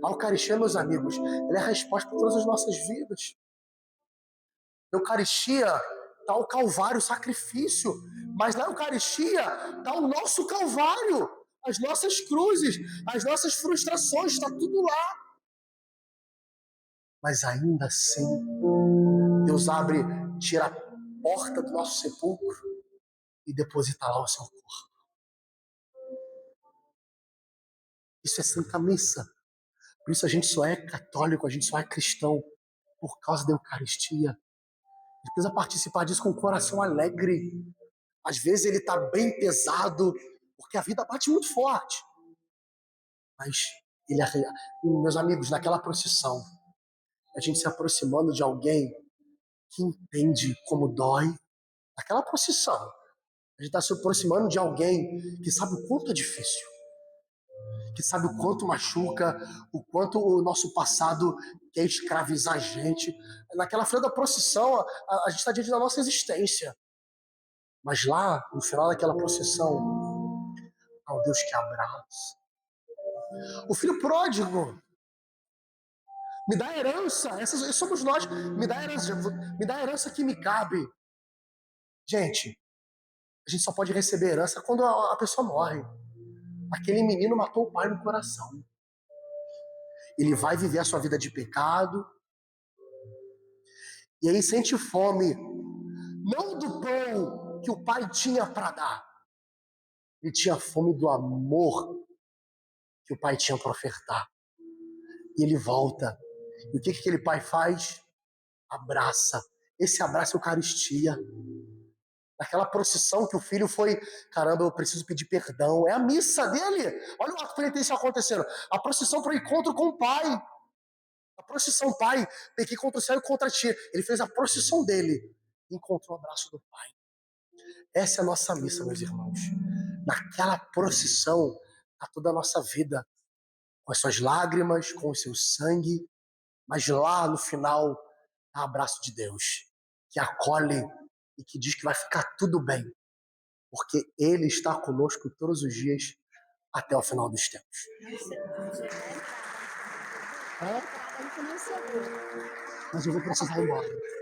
a Eucaristia, meus amigos, ela é a resposta para todas as nossas vidas. Na Eucaristia está o Calvário, o sacrifício, mas na Eucaristia está o nosso Calvário, as nossas cruzes, as nossas frustrações, está tudo lá. Mas ainda assim, Deus tira a porta do nosso sepulcro e deposita lá o seu corpo. Isso é Santa Missa. Por isso a gente só é católico, a gente só é cristão por causa da Eucaristia. A gente precisa participar disso com o coração alegre. Às vezes ele está bem pesado, porque a vida bate muito forte. Mas, meus amigos, naquela procissão, a gente se aproximando de alguém que entende como dói. Naquela procissão, a gente está se aproximando de alguém que sabe o quanto é difícil. Que sabe o quanto machuca, o quanto o nosso passado quer escravizar a gente. Naquela fila da procissão, a gente está diante da nossa existência. Mas lá, no final daquela procissão, há um Deus que abraça. O filho pródigo me dá herança, essas somos nós, me dá herança que me cabe. Gente, a gente só pode receber herança quando a pessoa morre. Aquele menino matou o pai no coração. Ele vai viver a sua vida de pecado, e aí sente fome, não do pão que o pai tinha para dar. Ele tinha fome do amor que o pai tinha para ofertar. E ele volta. E o que aquele pai faz? Abraça. Esse abraço é a Eucaristia. Naquela procissão que o filho foi, caramba, eu preciso pedir perdão. É a missa dele. Olha o ato penitencial acontecendo. A procissão para o encontro com o pai. procissão, pai, pequei contra o céu e contra ti. Ele fez a procissão dele e encontrou o abraço do pai. Essa é a nossa missa, meus irmãos. Naquela procissão, está toda a nossa vida, com as suas lágrimas, com o seu sangue, mas lá no final, há o abraço de Deus, que acolhe e que diz que vai ficar tudo bem, porque Ele está conosco todos os dias até o final dos tempos. Mas eu vou precisar ir embora.